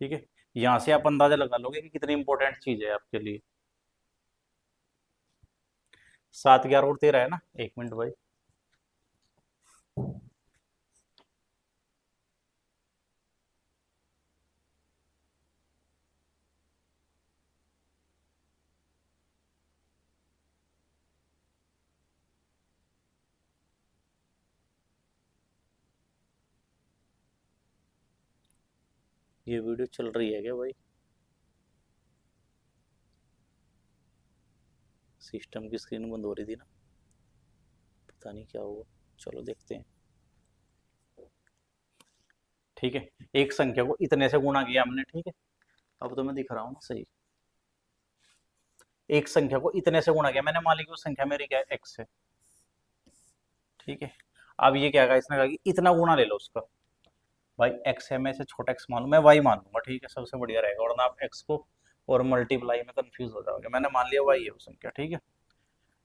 ठीक है, यहाँ से आप अंदाजा लगा लोगे कि कितनी इंपॉर्टेंट चीज़ है आपके लिए। 7 11 और 13 है ना, 1 मिनट भाई। ये वीडियो चल रही है क्या भाई? सिस्टम की स्क्रीन बंद हो रही थी ना, पता नहीं क्या हुआ। चलो देखते हैं। ठीक है, एक संख्या को इतने से गुणा किया हमने, ठीक है। अब तो मैं दिख रहा हूँ ना सही। एक संख्या को इतने से गुणा किया मैंने, मान ली कि वो संख्या मेरी क्या है, एक्स है। ठीक है, अब ये क्या कहा इसने, कहा कि इतना गुणा ले लो उसका। भाई एक्स है, मैं इसे छोटा एक्स मान लूँ, मैं वाई मान लूंगा, ठीक है, सबसे बढ़िया रहेगा, वरना आप एक्स को और मल्टीप्लाई में कंफ्यूज हो जाओगे। मैंने मान लिया वाई है वो संख्या, ठीक है।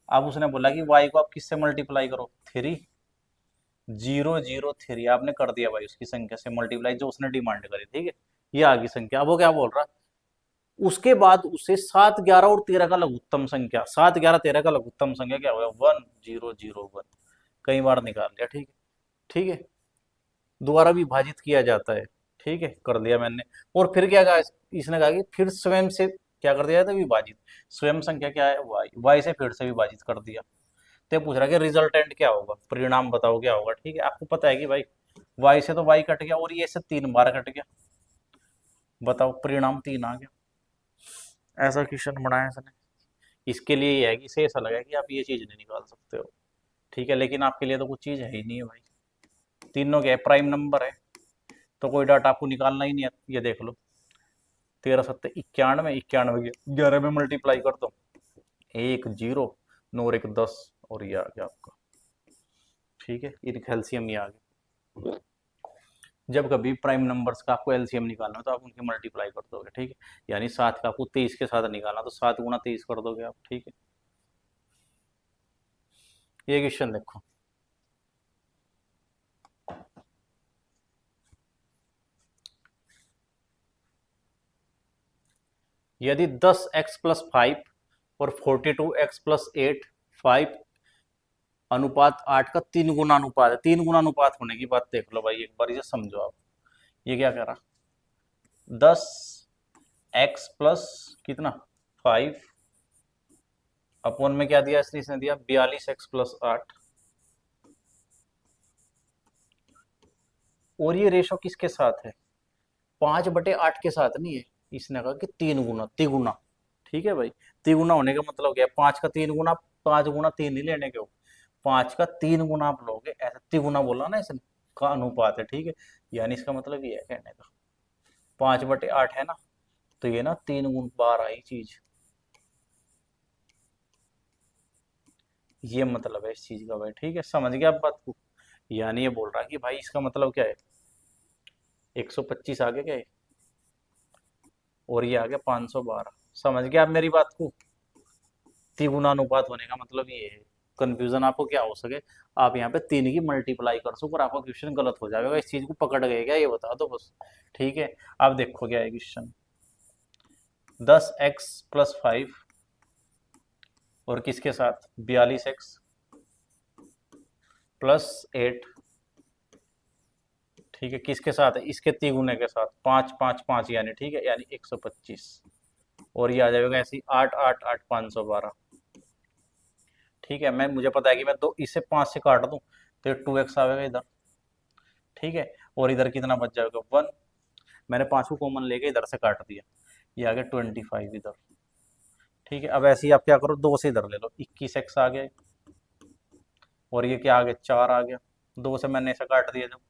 अब उसने बोला कि वाई को आप किससे मल्टीप्लाई करो, 3003 आपने कर दिया भाई उसकी संख्या से मल्टीप्लाई, जो उसने डिमांड करी, ठीक है। ये आ गई संख्या। अब वो क्या बोल रहा, उसके बाद उसे 7 11 और 13 का लघुत्तम संख्या, 7 11 13 का लघुत्तम संख्या क्या होगा, 1001। कई बार निकाल लिया, ठीक है। ठीक है, द्वारा विभाजित किया जाता है, ठीक है, कर दिया मैंने। और फिर क्या कहा इसने, कहा कि फिर स्वयं से क्या कर दिया जाता है, विभाजित। स्वयं संख्या क्या है, वाई, वाई से फिर से विभाजित कर दिया। तो पूछ रहा है कि रिजल्टेंट क्या होगा, परिणाम बताओ क्या होगा, ठीक है। आपको पता है कि भाई वाई से तो वाई कट गया, और ये से 3 बार कट गया, बताओ परिणाम 3 आ गया। ऐसा क्वेश्चन बनाया इसने। इसके लिए ये है कि इसे ऐसा लगा कि आप ये चीज नहीं निकाल सकते हो, ठीक है, लेकिन आपके लिए तो कुछ चीज है ही नहीं है भाई। तीनों के प्राइम नंबर है, तो कोई डाटा आपको निकालना ही नहीं है। ये देख लो, 13 7 91, 91 के 11 में मल्टीप्लाई कर दो, 1 0, 9 और 1 10, और ये आ गया आपका। ठीक है, इनका एलसीएम ये आ गया। जब कभी प्राइम नंबर्स का आपको एलसीएम निकालना हो तो आप उनके मल्टीप्लाई कर दोगे, ठीक है। यानी 7 का आपको 23 के साथ निकालना, तो 7 गुणा 23 कर दोगे आप, ठीक है। ये क्वेश्चन देखो, यदि 10x+5 और 42x+8 5 अनुपात 8 का 3 गुना अनुपात है। 3 गुना अनुपात होने की बात देख लो भाई, एक बार ये समझो आप। ये क्या कह रहा, 10x+ कितना 5 अपॉन में क्या दिया इसने दिया 42x+8, और ये रेशो किसके साथ है, 5/8 के साथ नहीं है। इसने कहा कि 3 गुना, तिगुना, ठीक है भाई। तिगुना होने का मतलब क्या है, 5 का 3 गुना, 5 गुना 3 नहीं लेने के हो, 5 का 3 गुना आप लोगे, ऐसा तिगुना बोला ना इसने, का अनुपात है, ठीक है। यानी इसका मतलब ये है कहने का, 5/8 है ना, तो ये ना 3 गुण 12 आई चीज। ये मतलब है इस चीज का भाई, ठीक है, समझ गया आप बात को। यानी ये बोल रहा है कि भाई इसका मतलब क्या है, 125 आ गया क्या है, और ये आ गया 512। समझ गया आप मेरी बात को। त्रिगुणानुपात होने का मतलब ये है, कंफ्यूजन आपको क्या हो सके, आप यहाँ पे 3 की मल्टीप्लाई कर सको और आपका क्वेश्चन गलत हो जाएगा, इस चीज को पकड़ गए क्या, ये बता दो बस। ठीक है, आप देखो क्या है क्वेश्चन, 10x+5 और किसके साथ 42x+8, ठीक है, किसके साथ है, इसके तिगुने के साथ, 5 5 5 यानी, ठीक है, यानी 125। और ये आ जाएगा ऐसे 8 8 8 512। ठीक है, मैं मुझे पता है कि मैं दो इससे 5 से काट दूं तो ये 2x आएगा इधर, ठीक है। और इधर कितना बच जाएगा 1, मैंने 5 को कॉमन लेके इधर से काट दिया, ये आ गया 25 इधर। ठीक है, अब ऐसे ही आप क्या करो, 2 से इधर ले लो, 21x आ गया, और ये क्या आ गया 4 आ गया, 2 से मैंने ऐसा काट दिया जब,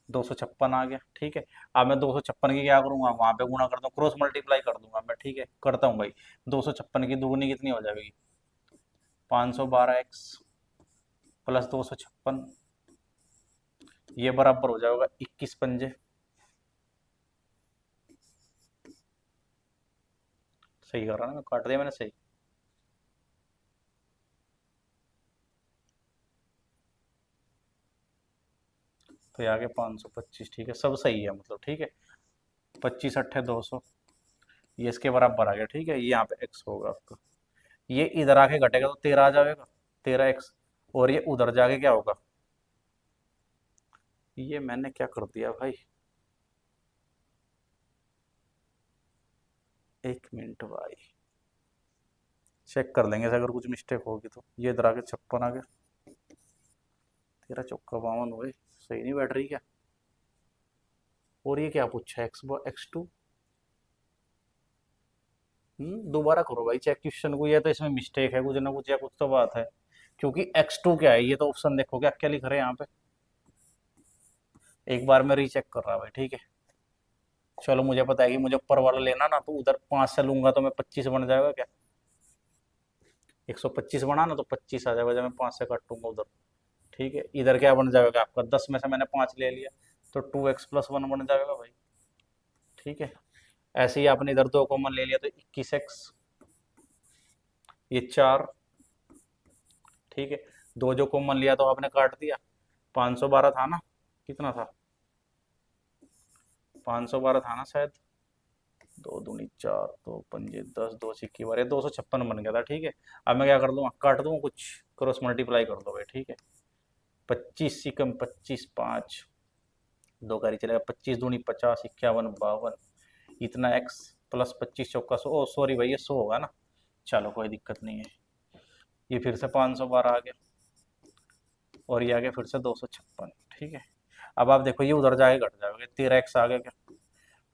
256 आ गया, ठीक है। अब मैं 256 की क्या करूंगा, वहां पे गुणा कर दूं, क्रॉस मल्टीप्लाई कर दूंगा मैं, ठीक है, करता हूँ भाई। 256 की दुगनी कितनी हो जाएगी, 512x प्लस 256, ये बराबर हो जाएगा 21 पंजे, सही कर रहा ना, मैं काट दिया मैंने सही। तो ये आ गया 525, ठीक है, सब सही है मतलब, ठीक है। 25 अट्ठे 200, ये इसके बराबर आ गया, ठीक है। ये यहाँ पे x होगा आपका, ये इधर आके घटेगा तो 13 आ जाएगा, 13x। और ये उधर जाके क्या होगा, ये मैंने क्या कर दिया भाई, 1 मिनट भाई, चेक कर लेंगे अगर कुछ मिस्टेक होगी तो। ये इधर आके 56 आ गया, 13 चौका 52 हुए, सही नहीं बैठ रही क्या। और ये क्या पूछा है, x2। दोबारा करो भाई चेक क्वेश्चन को, ये तो इसमें मिस्टेक है कुछ ना कुछ, या कुछ तो बात है। क्योंकि x2 क्या है, ये तो ऑप्शन देखो क्या क्या लिख रहे हैं यहाँ पे। एक बार मैं रीचेक कर रहा भाई, ठीक है। चलो मुझे पता है कि मुझे ऊपर वाला लेना ना, तो उधर 5 से लूंगा तो मैं 25 बन जाएगा क्या, 125 बना ना तो 25 आ जाएगा जब मैं 5 से काटूंगा उधर, ठीक है। इधर क्या बन जाएगा आपका, 10 में से मैंने 5 ले लिया, तो 2x+1 बन जाएगा भाई, ठीक है। ऐसे ही आपने इधर 2 कॉमन ले लिया तो 21x, ये 4, ठीक है। 2 जो कॉमन लिया तो आपने काट दिया, 512 था ना, कितना था, 512 था ना शायद, 2 दूनी 4, 2 पंजे 10, 2 सिक्की 12, 256 बन गया था, ठीक है। अब मैं क्या कर दूंगा, काट दूंगा कुछ, क्रॉस मल्टीप्लाई कर दो भाई, ठीक है। 25 सिकम 25 5, 2 चलेगा, 25 दूनी 50, 51 52, इतना x प्लस 25 चौका 100, ओ सॉरी भाई ये 100 होगा ना, चलो कोई दिक्कत नहीं है। ये फिर से 512 आ गया, और ये आ गया फिर से 256, ठीक है। अब आप देखो ये उधर जाके घट जाओगे, 13x आ गया क्या,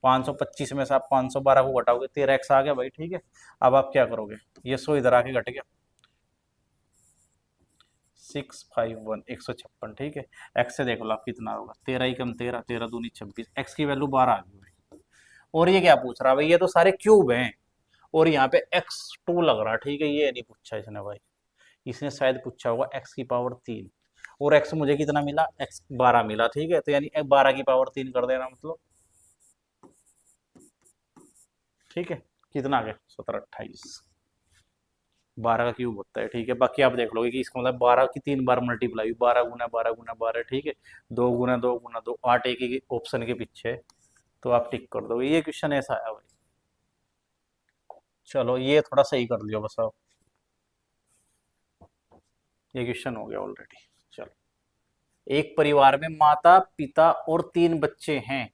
525 में से आप 512 को घटाओगे, 13x आ गया भाई, ठीक है। अब आप क्या करोगे, ये 100 इधर आके घट गया, 651 156, ठीक है। x से देख लो आप कितना होगा, 13 ही कम 13, 13 दूनी 26, x की वैल्यू 12 आ गई भाई। और ये क्या पूछ रहा है भाई, ये तो सारे क्यूब हैं, और यहाँ पे x2 लग रहा है, ठीक है। ये नहीं पूछा इसने भाई, इसने शायद पूछा होगा x की पावर 3, और x मुझे कितना मिला, x 12 मिला, ठीक है। तो यानी 12 की पावर 3 कर देना मतलब, ठीक है। कितना आ गया, 17 28, 12 का क्यूब होता है, ठीक है। बाकी आप देख लोगे कि इसका मतलब 12 की 3 बार मल्टीप्लाई, 12 गुना 12 गुना 12, ठीक है। 2 गुना 2 गुना 2, 8 एक ही ऑप्शन के पीछे है, तो आप टिक कर दोगे। ये क्वेश्चन ऐसा आया भाई, चलो ये थोड़ा सही कर लियो बस आप, ये क्वेश्चन हो गया ऑलरेडी। चलो, एक परिवार में माता पिता और 3 बच्चे हैं।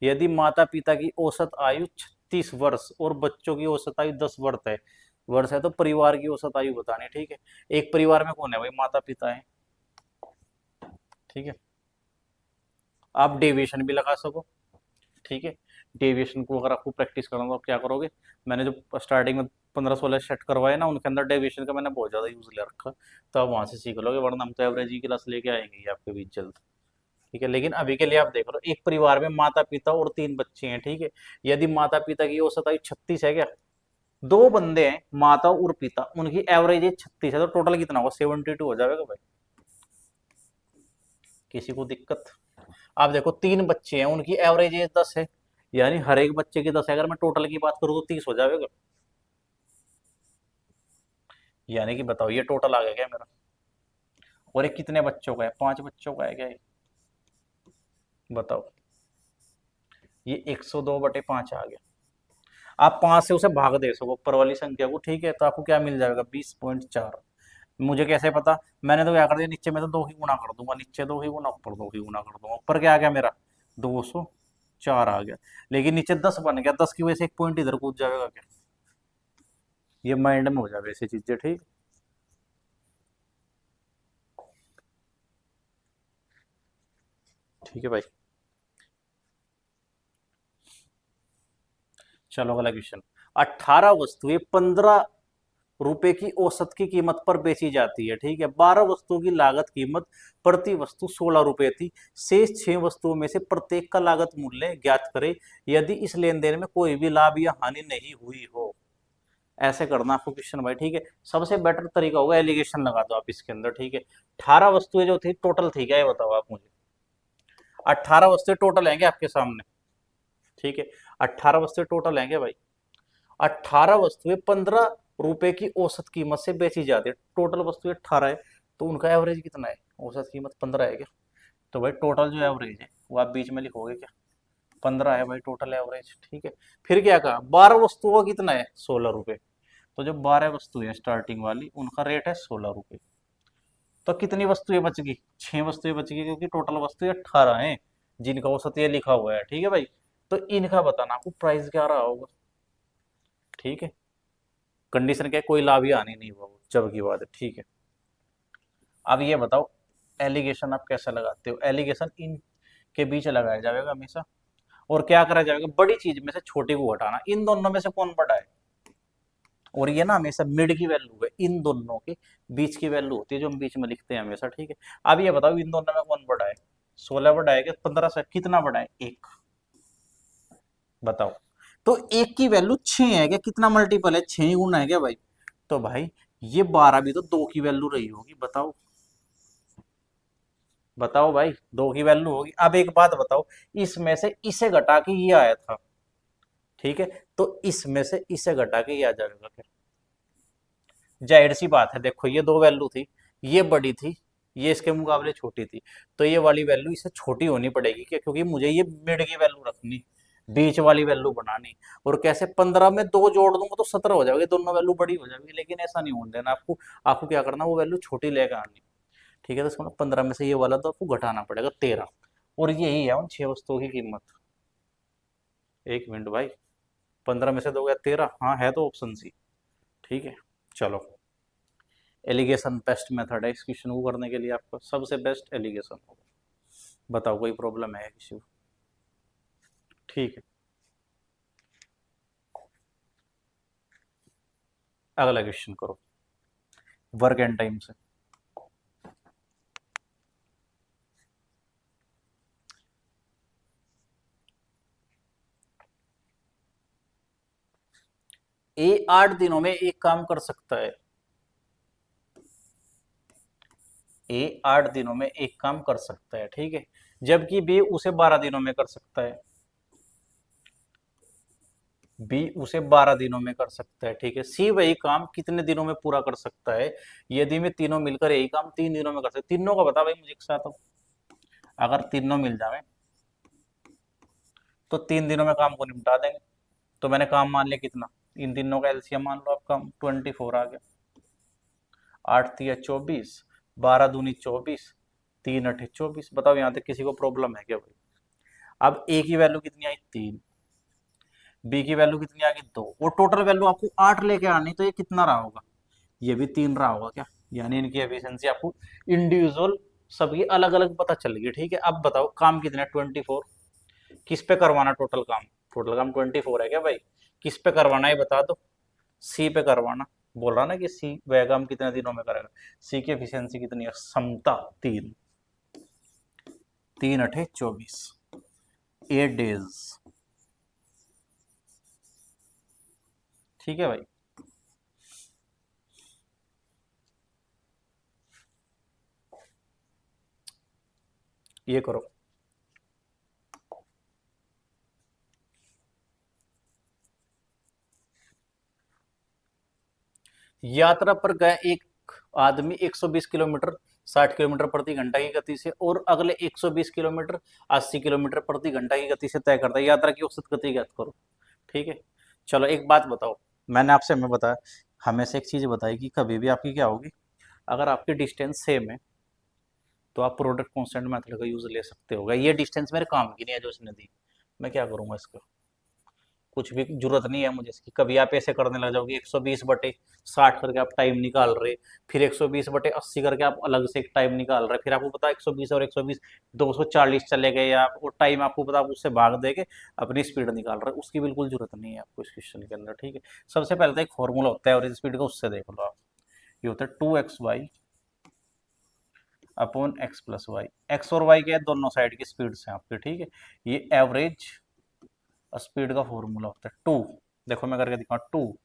यदि माता पिता की औसत आयु 36 वर्ष और बच्चों की औसत आयु 10 वर्ष है तो परिवार की औसत आयु बतानी, ठीक है। एक परिवार में कौन है भाई, माता पिता है, ठीक है। आप डेविएशन भी लगा सको, ठीक है। डेविएशन को अगर आपको प्रैक्टिस करना तो आप क्या करोगे, मैंने जो स्टार्टिंग में 15 16 सेट करवाए ना, उनके अंदर डेविएशन का मैंने बहुत ज़्यादा यूज ले रखा, तो आप वहां से सीख लोगे, वरना हम तो एवरेज ही क्लास लेके आएंगे ही आपके बीच जल्द, ठीक है। लेकिन अभी के लिए आप देख लो, एक परिवार में माता पिता और 3 बच्चे हैं, ठीक है। यदि माता पिता की औसत आयु 36 है क्या, 2 बंदे हैं माता और पिता, उनकी एवरेज एज 36 है, तो टोटल कितना होगा, 72 हो जाएगा भाई। किसी को दिक्कत, आप देखो 3 बच्चे हैं, उनकी एवरेज एज 10 है, यानी हर एक बच्चे की 10 है, अगर मैं टोटल की बात करूँ तो 30 हो जाएगा। यानी कि बताओ ये टोटल आ गया क्या मेरा, और ये कितने बच्चों का है, 5 बच्चों का है क्या ये, बताओ। ये 102/5 आ गया। आप 5 से उसे भाग दे सको ऊपर वाली संख्या को, ठीक है, तो आपको क्या मिल जाएगा, 20.4। मुझे कैसे पता, मैंने तो क्या कर दिया, नीचे में तो 2 ही गुना कर दूंगा, नीचे 2 ही गुना, ऊपर 2 ही गुना कर दूंगा। ऊपर क्या आ गया मेरा, 204 आ गया, लेकिन नीचे 10 बन गया, 10 की वजह से एक पॉइंट इधर कूद जाएगा क्या, ये माइंड में हो जाएगा ऐसी चीजें, ठीक। ठीक है भाई, चलो अगला क्वेश्चन। 18 वस्तुएं 15 रुपए की औसत की कीमत पर बेची जाती है, ठीक है। 12 वस्तुओं की लागत कीमत प्रति वस्तु 16 रुपए थी। शेष 6 वस्तुओं में से प्रत्येक का लागत मूल्य ज्ञात करें यदि इस लेन देन में कोई भी लाभ या हानि नहीं हुई हो। ऐसे करना आपको क्वेश्चन भाई, ठीक है। सबसे बेटर तरीका होगा एलिगेशन लगा दो आप इसके अंदर, ठीक है। 18 वस्तुएं जो थी टोटल थी क्या, ये बताओ आप मुझे। 18 वस्तुएं टोटल हैं क्या आपके सामने, ठीक है। 18 वस्तुएं टोटल हैं क्या भाई, 18 वस्तुएं 15 रुपए की औसत कीमत से बेची जाती है, टोटल वस्तुएं 18 है, तो उनका एवरेज कितना है, औसत कीमत 15 है क्या। तो भाई टोटल जो एवरेज है वो आप बीच में लिखोगे क्या, 15 है भाई टोटल एवरेज, ठीक है। फिर क्या कहा, 12 वस्तुओं का कितना है, 16 रुपये। तो जो 12 वस्तुएं स्टार्टिंग वाली उनका रेट है 16 रुपये। तो कितनी वस्तुएं बच गई, 6 वस्तुएं बच गई, क्योंकि टोटल वस्तुएं 18 हैं जिनका औसत ये लिखा हुआ है, ठीक है भाई। तो इनका बताना आपको प्राइस क्या रहा होगा, ठीक है। कंडीशन क्या है, कोई लाभ ही आनी नहीं हुआ, जब की बात है, ठीक है। अब ये बताओ एलिगेशन आप कैसे लगाते हो, एलिगेशन इन के बीच लगाया जाएगा हमेशा, और क्या करा जाएगा, बड़ी चीज में से छोटी को घटाना, इन दोनों में से कौन बड़ा है, और ये ना हमेशा मिड की वैल्यू है, इन दोनों के बीच की वैल्यू होती है जो हम बीच में लिखते हैं हमेशा, ठीक है। अब ये बताओ इन दोनों में कौन बड़ा है, 16 बड़ा है कि 15 से, कितना बड़ा है, एक, बताओ। तो एक की वैल्यू 6 है क्या, कितना मल्टीपल है, 6 गुना है क्या भाई। तो भाई ये 12 भी तो 2 की वैल्यू रही होगी, बताओ, बताओ भाई, 2 की वैल्यू होगी। अब एक बात बताओ, इसमें से इसे घटा के ये आया था, ठीक है, तो इसमें से इसे घटा के ये आ जाएगा फिर, जाहिर सी बात है, देखो ये दो वैल्यू थी, ये बड़ी थी, ये इसके मुकाबले छोटी थी, तो ये वाली वैल्यू इसे छोटी होनी पड़ेगी क्या, क्योंकि मुझे ये मिड की वैल्यू रखनी, बीच वाली वैल्यू बनानी। और कैसे, 15 में 2 जोड़ दूंगा तो 17 हो जाएगी, दोनों वैल्यू बड़ी हो जाएगी, लेकिन ऐसा नहीं होने देना आपको। आपको क्या करना, वो वैल्यू छोटी लेकर आनी, ठीक है। तो इसको 15 में से ये वाला तो आपको घटाना पड़ेगा 13, और यही है उन 6 वस्तुओं की कीमत। एक मिनट भाई, 15 में से 2 गया 13, हाँ है तो ऑप्शन सी, ठीक है। चलो, एलिगेशन बेस्ट मेथड है इस क्वेश्चन को करने के लिए, आपका सबसे बेस्ट एलिगेशन होगा। बताओ कोई प्रॉब्लम है किसी को, ठीक है। अगला क्वेश्चन करो, वर्क एंड टाइम से। ए 8 दिनों में एक काम कर सकता है, ए 8 दिनों में एक काम कर सकता है, ठीक है, जबकि बी उसे 12 दिनों में कर सकता है, बी उसे 12 दिनों में कर सकता है, ठीक है। सी वही काम कितने दिनों में पूरा कर सकता है, यदि मैं तीनों मिलकर यही काम 3 दिनों में कर सकते, तीनों का बता भाई मुझे एक साथ हो। अगर तीनों मिल जाए तो 3 दिनों में काम को निपटा देंगे। तो मैंने काम मान लिया कितना, इन तीनों का एलसीएम मान लो आपका, 24 आ गया, 8 × 3 = 24, 12 × 2 = 24, 3 × 8 = 24। बताओ यहाँ तक किसी को प्रॉब्लम है क्या भाई। अब ए की वैल्यू कितनी आई, 3, बी की वैल्यू कितनी आ गई, 2, और टोटल वैल्यू आपको 8 लेके आनी, तो ये कितना रहा होगा, ये भी 3 रहा होगा क्या, यानी इनकी एफिशिएंसी आपको इंडिविजुअल सबकी अलग अलग पता चल गई, ठीक है। अब बताओ काम कितना है, 24, किस पे करवाना टोटल काम, टोटल काम 24 है क्या भाई, किस पे करवाना है बता दो, सी पे करवाना। बोल रहा ना कि सी वह काम कितने दिनों में करेगा, सी की एफिशिएंसी कितनी है, समता 3, 3 × 8 = 24, 8 डेज, ठीक है भाई। ये करो, यात्रा पर गए एक आदमी 120 किलोमीटर 60 किलोमीटर प्रति घंटा की गति से और अगले 120 किलोमीटर 80 किलोमीटर प्रति घंटा की गति से तय करता है, यात्रा की औसत गति ज्ञात करो, ठीक है। चलो एक बात बताओ, मैंने आपसे मैं बताया, हमें से एक चीज बताई कि कभी भी आपकी क्या होगी, अगर आपकी डिस्टेंस सेम है तो आप प्रोडक्ट कांस्टेंट मेथड का यूज ले सकते हो। ये डिस्टेंस मेरे काम की नहीं है जो इसने दी, मैं क्या करूंगा इसका, कुछ भी जरूरत नहीं है मुझे इसकी। कभी आप ऐसे करने लग जाओगे 120/60 करके आप टाइम निकाल रहे, फिर 120/80 करके आप अलग से एक टाइम निकाल रहे, फिर आपको पता 120 और 120 240 चले गए आप, और टाइम आपको पता आप उससे भाग देके अपनी स्पीड निकाल रहे, उसकी बिल्कुल जरूरत नहीं है आपको इस क्वेश्चन के अंदर, ठीक है। सबसे पहले तो एक फॉर्मूला होता है एवरेज स्पीड का, उससे देख लो आप, ये होता है 2xy/x+y, एक्स और वाई के हैं दोनों साइड की स्पीड से आपके, ठीक है। ये एवरेज स्पीड का फॉर्मूला होता है 2, देखो मैं करके दिखाऊँ, 2,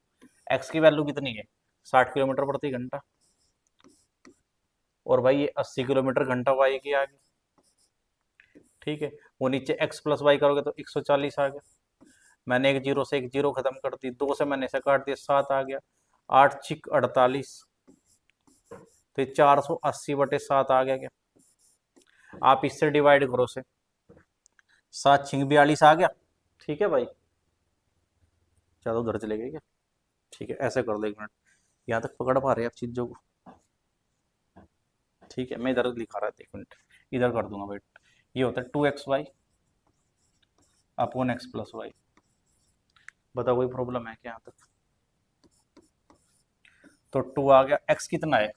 एक्स की वैल्यू कितनी है 60 किलोमीटर प्रति घंटा, और भाई ये 80 किलोमीटर घंटा वाई की आ गई, ठीक है। वो नीचे x+y करोगे तो 140 आ गया, मैंने एक जीरो से एक जीरो खत्म कर दी, 2 से मैंने इसे काट दिया 7 आ गया, 8×6 = 48, तो 480/7 आ गया क्या, आप इससे डिवाइड करो से, 7×6 = 42 आ गया। ठीक है भाई, ज़्यादा उधर चले गए क्या? ठीक है, ऐसे कर दो, 1 मिनट, यहाँ तक पकड़ पा रहे हैं आप चीज़ों को? ठीक है, मैं इधर लिखा रहा था, 1 मिनट, इधर कर दूंगा वेट। ये होता है 2xy अपॉन x+y। बताओ कोई प्रॉब्लम है क्या यहाँ तक? तो 2 आ गया, x कितना है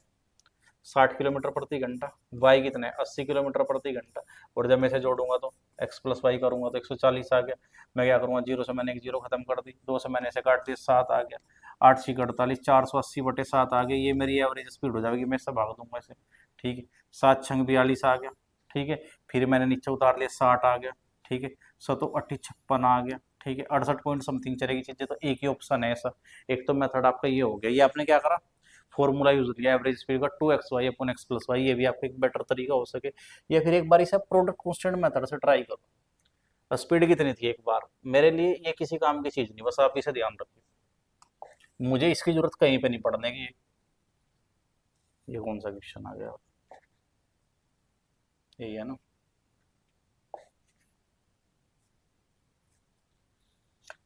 60 किलोमीटर प्रति घंटा, y कितना है 80 किलोमीटर प्रति घंटा, और जब मैं इसे जोड़ूंगा तो x+y करूंगा तो 140 आ गया। मैं क्या करूंगा, जीरो से मैंने एक जीरो खत्म कर दी, 2 से मैंने इसे काट दिया, 7 आ गया, 8×6 = 48, 480/7 आ गया। ये मेरी एवरेज स्पीड हो जाएगी, मैं इससे भाग दूंगा इसे। ठीक है, 7×6 = 42 आ गया। ठीक है, फिर मैंने नीचे उतार लिया, 60 आ गया। ठीक है, 7×8 = 56 आ गया। ठीक है, 68 पॉइंट समथिंग चलेगी चीजें, तो एक ही ऑप्शन है ऐसा। एक तो मेथड आपका ये हो गया, ये आपने क्या करा, फॉर्मूला यूज किया एवरेज स्पीड का 2xy अपॉन x+y, ये भी आपका एक बेटर तरीका हो सके। या फिर एक बार इसे प्रोडक्ट कांस्टेंट मेथड से ट्राई करो। स्पीड कितनी थी एक बार, मेरे लिए ये किसी काम की चीज नहीं, बस आप इसे ध्यान रखिए, मुझे इसकी जरूरत कहीं पे नहीं पड़ने की। ये कौन सा क्वेश्चन आ गया, यही है ना?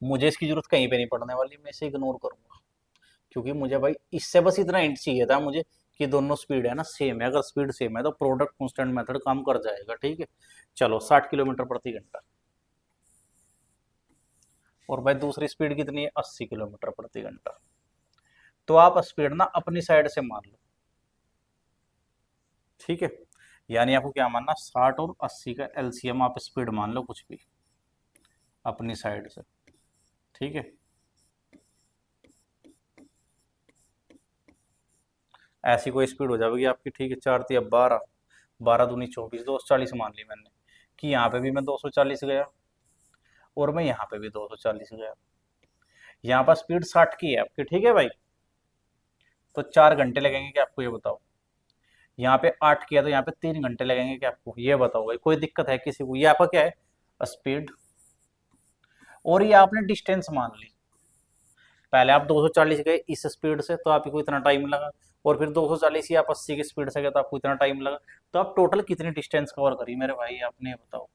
मुझे इसकी जरूरत कहीं पे नहीं पड़ने वाली, मैं इसे इग्नोर करूंगा, क्योंकि मुझे भाई इससे बस इतना हिंट चाहिए था मुझे कि दोनों स्पीड है ना सेम है, अगर स्पीड सेम है तो प्रोडक्ट कांस्टेंट मेथड काम कर जाएगा। ठीक है, चलो 60 किलोमीटर प्रति घंटा, और भाई दूसरी स्पीड कितनी है 80 किलोमीटर प्रति घंटा। तो आप स्पीड ना अपनी साइड से मान लो। ठीक है, यानी आपको क्या मानना, 60 और 80 का एलसीएम आप स्पीड मान लो कुछ भी अपनी साइड से। ठीक है, ऐसी कोई स्पीड हो जाएगी आपकी। ठीक है, 4×3 = 12, 12×2 = 24, 240 मान ली मैंने, कि यहाँ पे भी मैं 240 गया और मैं यहाँ पे भी 240 गया। यहाँ पर स्पीड 60 की है आपकी। ठीक है भाई, तो 4 घंटे लगेंगे क्या आपको, ये बताओ। यहाँ पे 8 किया तो यहाँ पे 3 घंटे लगेंगे क्या आपको, ये बताओ भाई, कोई दिक्कत है किसी को? ये आपका क्या है, स्पीड, और ये आपने डिस्टेंस मान ली। पहले आप 240 गए इस स्पीड से तो आपको इतना टाइम लगा, और फिर 240 ही आप 80 की स्पीड से गए तो आपको इतना टाइम लगा। तो आप टोटल कितनी डिस्टेंस कवर करी मेरे भाई, आपने ये बताओ।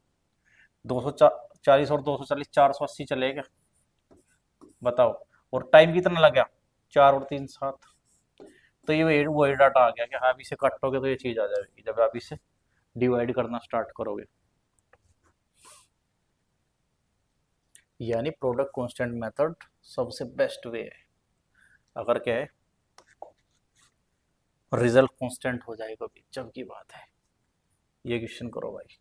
240 और 240, 480 चलेगा, बताओ। और टाइम कितना लगा, 4 और 3 7। तो ये वही डाटा आ गया कि आप इसे काटोगे तो ये चीज आ जाएगी जब आप इसे डिवाइड करना स्टार्ट करोगे। यानी प्रोडक्ट कांस्टेंट मेथड सबसे बेस्ट वे है, अगर क्या है रिजल्ट कांस्टेंट हो जाएगा भी जब की बात है। ये क्वेश्चन करो भाई।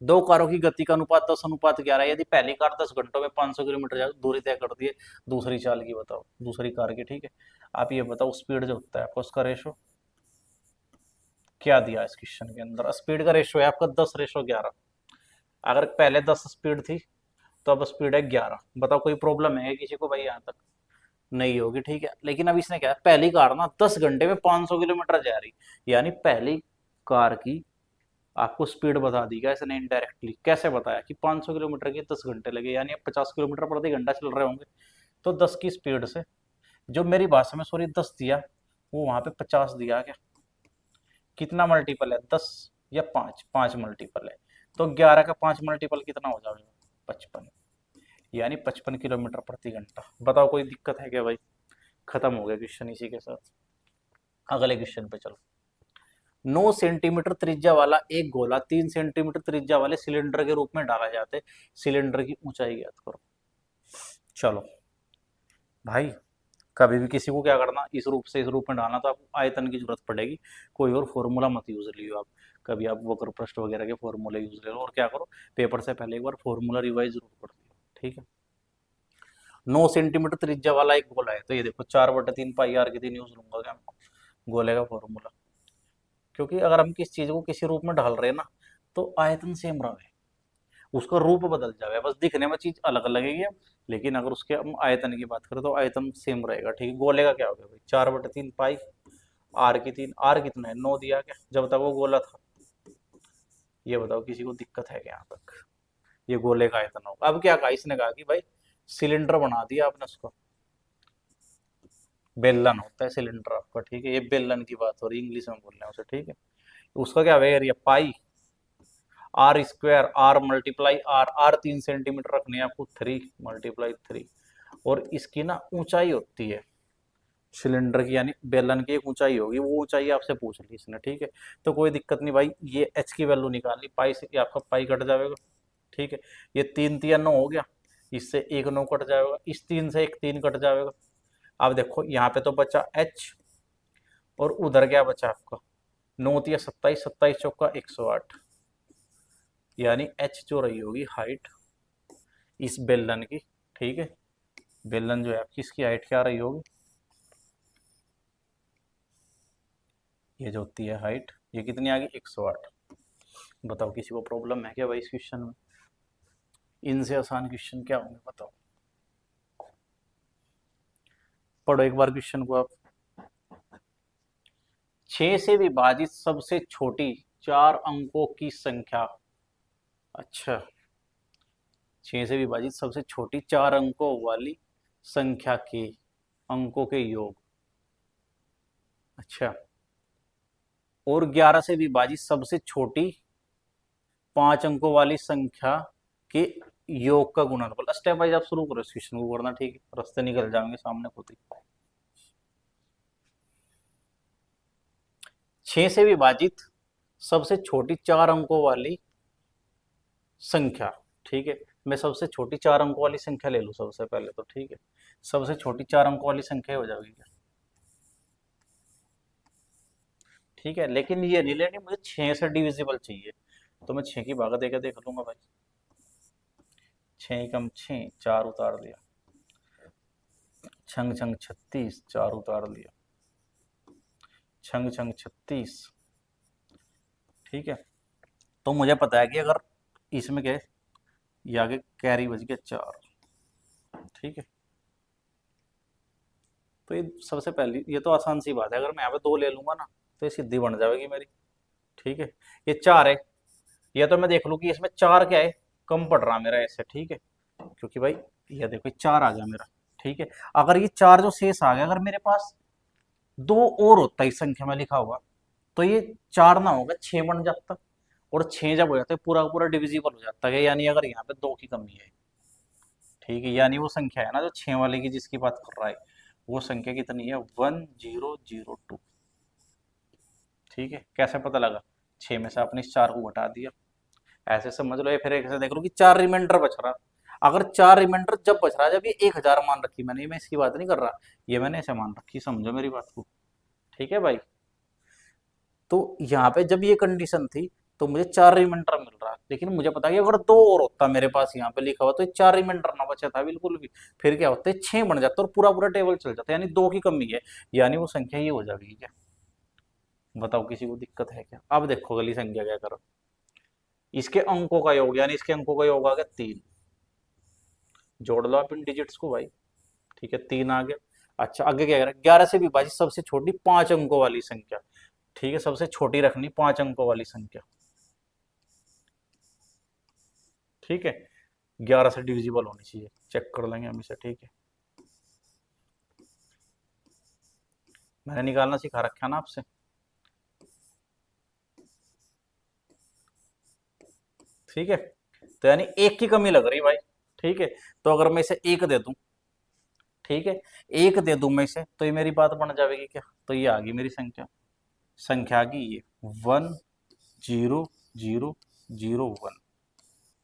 दो कारों की गति का अनुपात 10:11 है, यदि पहली कार 10 घंटों में 500 किलोमीटर दूरी तय करती है, दूसरी चाल की बताओ, दूसरी कार की। ठीक है, आप ये बताओ स्पीड जो होता है आपको उसका रेशो क्या दिया इस क्वेश्चन के अंदर। स्पीड का रेशो है आपका 10:11। अगर पहले 10 स्पीड थी तो अब स्पीड है 11। बताओ कोई प्रॉब्लम है किसी को भाई यहाँ तक? नहीं होगी। ठीक है, लेकिन अब इसने क्या, पहली कार ना 10 घंटे में 500 किलोमीटर जा रही, यानी पहली कार की आपको स्पीड बता दी क्या इसने इनडायरेक्टली, कैसे बताया कि 500 किलोमीटर के 10 घंटे लगे, यानी अब 50 किलोमीटर प्रति घंटा चल रहे होंगे। तो 10 की स्पीड से, जो मेरी भाषा में सॉरी 10 दिया, वो वहां पे 50 दिया क्या? कितना मल्टीपल है 10 या 5? 5 मल्टीपल है, तो 11 का 5 मल्टीपल कितना हो जाएगा, 55। यानी 55 किलोमीटर प्रति घंटा। बताओ कोई दिक्कत है क्या भाई? खत्म हो गया क्वेश्चन इसी के साथ। अगले क्वेश्चन पे चलो। 9 सेंटीमीटर त्रिज्या वाला एक गोला 3 सेंटीमीटर त्रिज्या वाले सिलेंडर के रूप में डाला जाता है, सिलेंडर की ऊंचाई ज्ञात करो। चलो भाई, कभी भी किसी को क्या करना, इस रूप से इस रूप में डालना तो आपको आयतन की जरूरत पड़ेगी, कोई और फॉर्मूला मत यूज लियो आप। कभी आप वक्र पृष्ठ वगैरह के फॉर्मूले यूज ले लो, और क्या करो, पेपर से पहले एक बार फॉर्मूला रिवाइज जरूर कर लियो। ठीक है, 9 सेंटीमीटर त्रिज्या वाला एक गोला है, तो ये देखो 4/3 पाई r/3 यूज लूंगा क्या गोले का फॉर्मूला, क्योंकि अगर हम किस चीज को किसी रूप में ढाल रहे हैं ना, तो आयतन सेम रहे, उसका रूप बदल जाएगा, बस दिखने में चीज अलग लगेगी, लेकिन अगर उसके हम आयतन की बात करें तो आयतन सेम रहेगा। ठीक है, गोले का क्या हो गया भाई, 4/3 पाई r/3। आर कितना है 9 दिया क्या जब तक वो गोला था? ये बताओ किसी को दिक्कत है क्या यहाँ तक? ये गोले का आयतन होगा। अब क्या कहा इसने, कहा कि भाई सिलेंडर बना दिया आपने उसको, बेलन होता है सिलेंडर आपका। ठीक है, ये बेलन की बात हो रही है, इंग्लिश में बोल रहे हैं उसे। ठीक है, उसका क्या है area pi r square r multiply r, r 3 centimetre रखने हैं आपको, 3 × 3 और इसकी ना ऊंचाई होती है सिलेंडर की, यानी बेलन की एक ऊंचाई होगी, वो ऊंचाई आपसे पूछ ली इसने, ठीक है। तो कोई दिक्कत नहीं भाई, ये एच की वैल्यू निकाल ली, पाई से ये आपका पाई कट जाएगा, ठीक है। ये 3 × 3 = 9 हो गया, इससे एक 9 कट जाएगा, इस 3 से एक 3 कट जाएगा। अब देखो यहाँ पे तो बचा एच और उधर क्या बचा आपका 9 × 3 = 27, 27 × 4 = 108, यानी एच जो रही होगी हाइट इस बेलन की, ठीक है। बेलन जो है आपकी इसकी हाइट क्या रही होगी, ये जो होती है हाइट, ये कितनी आ गई 108। बताओ किसी को प्रॉब्लम है क्या भाई इस क्वेश्चन में? इनसे आसान क्वेश्चन क्या होंगे बताओ। पढ़ो एक बार क्वेश्चन को आप। 6 से विभाजित सबसे छोटी 4 अंकों की संख्या। अच्छा, 6 से विभाजित सबसे छोटी 4 अंकों वाली संख्या के अंकों के योग। अच्छा, और 11 से विभाजित सबसे छोटी 5 अंकों वाली संख्या के योग का गुणनफल। स्टेप वाइज आप शुरू करो इस क्वेश्चन को करना, ठीक है, रास्ते निकल जाएंगे सामने खुद ही। 6 से विभाजित सबसे छोटी 4 अंकों वाली संख्या, ठीक है। मैं सबसे छोटी 4 अंकों वाली संख्या ले लूं सबसे पहले तो, ठीक है। सबसे छोटी 4 अंकों वाली संख्या हो जाएगी क्या, ठीक है। लेकिन ये नहीं लेनी, मुझे 6 से डिविजिबल चाहिए, तो मैं 6 की भागा देकर देख लूंगा भाई। 6 कम 6, 4 उतार दिया, छंग छंग 36, 4 उतार दिया, छंग छंग 36, ठीक है। तो मुझे पता है कि अगर इसमें क्या है, ये आगे कैरी बच गया 4, ठीक है। तो ये सबसे पहली, ये तो आसान सी बात है, अगर मैं यहाँ पे 2 ले लूंगा ना तो ये सीधी बन जाएगी मेरी, ठीक है। ये 4 है, ये तो मैं देख लूँ कि इसमें 4 क्या है, कम पड़ रहा मेरा ऐसे, ठीक है। क्योंकि भाई ये देखो 4 आ गया मेरा, ठीक है। अगर ये 4 जो शेष आ गया, अगर मेरे पास 2 और होता है इस संख्या में लिखा हुआ, तो ये 4 ना होगा 6 बन जाता, और 6 जब हो जाता है पूरा पूरा डिविजिबल हो जाता है, यानी अगर यहाँ पे 2 की कमी है, ठीक है। यानी वो संख्या है ना जो 6 वाले की जिसकी बात कर रहा है, वो संख्या कितनी है 1002, ठीक है। कैसे पता लगा, 6 में से आपने इस 4 को घटा दिया, ऐसे समझ लो। या फिर ऐसे देख लो कि 4 रिमाइंडर बच रहा, अगर 4 रिमाइंडर जब बच रहा है जब ये 1000 मान रखी मैंने, मैं इसकी बात नहीं कर रहा, ये मैंने ऐसे मान रखी, समझो मेरी बात को, ठीक है भाई। तो यहाँ पे जब ये कंडीशन थी तो मुझे 4 रिमाइंडर मिल रहा, लेकिन मुझे पता है कि अगर 2 और होता मेरे पास यहाँ पे लिखा हुआ तो ये 4 रिमाइंडर ना बचा था बिल्कुल भी, फिर क्या होता है 6 बन जाता और पूरा पूरा टेबल चल जाता, यानी 2 की कमी है, यानी वो संख्या ये हो जाएगी क्या। बताओ किसी को दिक्कत है क्या। अब देखो अगली संख्या क्या करो, इसके अंकों का योग, यानी इसके अंकों का योग आ गया 3, जोड़ लो आप इन डिजिट्स को भाई, ठीक है, 3 आ गया। अच्छा आगे क्या करें, 11 से विभाजित सबसे छोटी 5 अंकों वाली संख्या, ठीक है, सबसे छोटी रखनी 5 अंकों वाली संख्या, ठीक है। 11 से डिविजिबल होनी चाहिए, चेक कर लेंगे हम इसे, ठीक है। मैंने निकालना सिखा रखा ना आपसे, ठीक है। तो यानी 1 की कमी लग रही भाई, ठीक है। तो अगर मैं इसे 1 दे दूं, ठीक है, 1 दे दूं मैं इसे, तो ये मेरी बात बन जाएगी क्या, तो ये आ गई मेरी संख्या, संख्या की ये 10001,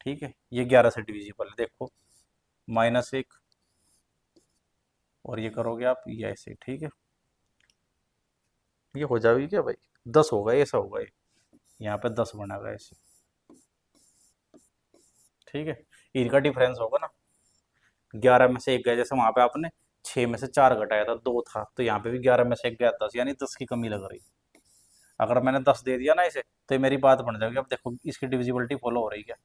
ठीक है। ये 11 से डिविजिबल है, देखो -1, और ये करोगे आप ये ऐसे, ठीक है। ये हो जाएगी क्या भाई, 10 होगा, ऐसा होगा ये, यहाँ पे 10 बनेगा ऐसे, ठीक है। इनका डिफरेंस होगा ना, 11 में से 1 गया, जैसे वहां पे आपने 6 में से 4 घटाया था 2 था, तो यहाँ पे भी 11 में से 1 गया 10, यानी 10 की कमी लग रही। अगर मैंने 10 दे दिया ना इसे, तो ये मेरी बात बन जाएगी। अब देखो इसकी डिविजिबिलिटी फॉलो हो रही है,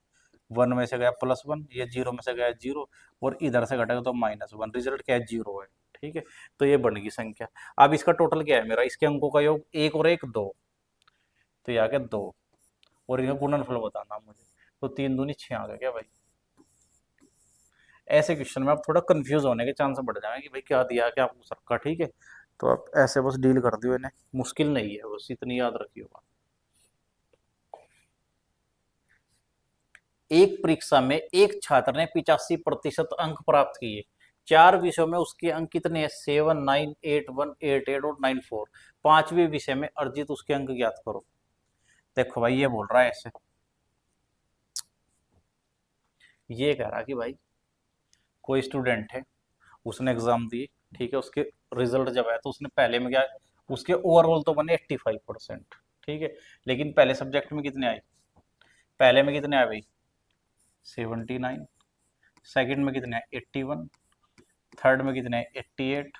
1 में से गया +1, ये 0 में से गया 0, और इधर से घटेगा तो -1, रिजल्ट क्या है 0 है, ठीक है। तो ये बन गई संख्या। अब इसका टोटल क्या है मेरा, इसके अंकों का योग 1 और 1 2, तो ये आ गया 2, और इनका गुणनफल बताना मुझे, तो 3 दूनी 6 आ गया क्या भाई। ऐसे क्वेश्चन में आप थोड़ा कंफ्यूज होने के चांस बढ़ जाएंगे कि भाई क्या दिया क्या पूछ रखा, ठीक है। तो आप ऐसे बस डील कर दियो इन्हें, मुश्किल नहीं है, बस इतनी याद रखिएगा। एक परीक्षा में एक छात्र ने 85% अंक प्राप्त किए। 4 विषयों में उसके अंक कितने हैं? 7, 9, 8, 1, 8, 8 और 9, 4। 5वें विषय में अर्जित उसके अंक ज्ञात करो। देखो भाई, ये बोल रहा है ऐसे, ये कह रहा कि भाई कोई स्टूडेंट है, उसने एग्जाम दी, ठीक है, उसके रिजल्ट जब आया तो उसने पहले में क्या, उसके ओवरऑल तो बने 85%, ठीक है, लेकिन पहले सब्जेक्ट में कितने आए? पहले में कितने आए भाई? 79। सेकंड में कितने आए? 81। थर्ड में कितने आए? 88।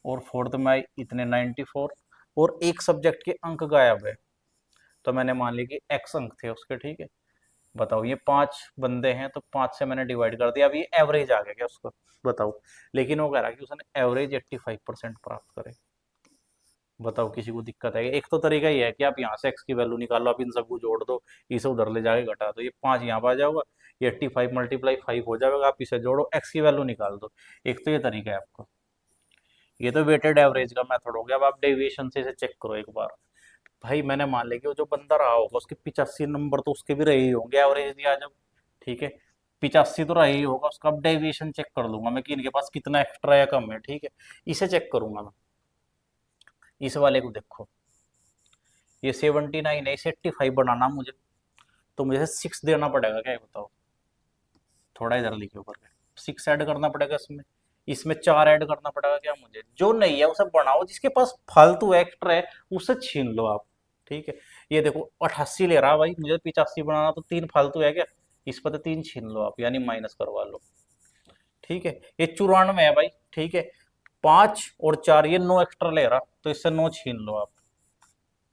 और फोर्थ में आए इतने 94। और एक सब्जेक्ट के अंक गायब है, तो मैंने मान लिया कि एक्स अंक थे उसके, ठीक है। बताओ, ये 5 बंदे हैं तो 5 से मैंने डिवाइड कर दिया, अब ये एवरेज आ गया क्या उसका? बताओ। लेकिन वो कह रहा है कि उसने एवरेज 85% प्राप्त करे। बताओ, किसी को दिक्कत है? एक तो तरीका ही है कि आप यहाँ से एक्स की वैल्यू निकालो, आप इन सबको जोड़ दो, इसे उधर ले जाके घटा दो, ये 5 यहाँ पर आ जाएगा, ये 85 × 5 हो जाएगा, आप इसे जोड़ो, एक्स की वैल्यू निकाल दो। एक तो ये तरीका है आपका, ये तो वेटेड एवरेज का मेथड हो गया। अब आप डेविएशन से इसे चेक करो एक बार। भाई मैंने मान लिया कि वो जो बंदा रहा होगा उसके 85 नंबर तो उसके भी रहे ही होंगे, एवरेज दिया जब, ठीक है, 85 तो रहा ही होगा उसका। अब डेविएशन चेक कर लूंगा मैं कि इनके पास कितना एक्स्ट्रा या कम है, ठीक है, इसे चेक करूंगा मैं। इस वाले को देखो, ये 79 है, इसे 85 बनाना मुझे, तो मुझे 6 देना पड़ेगा क्या, ये बताओ? थोड़ा इधर लिखे ऊपर, 6 ऐड करना पड़ेगा इसमें, इसमें 4 ऐड करना पड़ेगा क्या मुझे? जो नहीं है उसे बनाओ, जिसके पास फालतू एक्स्ट्रा है उसे छीन लो आप, ठीक है। ये देखो 88 ले रहा भाई, मुझे 85 बनाना, तो 3 फालतू है क्या? इस पर तो 3 छीन लो आप, यानी माइनस करवा लो, ठीक है। ये 94 है भाई, ठीक है, 5 और 4, ये 9 एक्स्ट्रा ले रहा, तो इससे 9 छीन लो आप,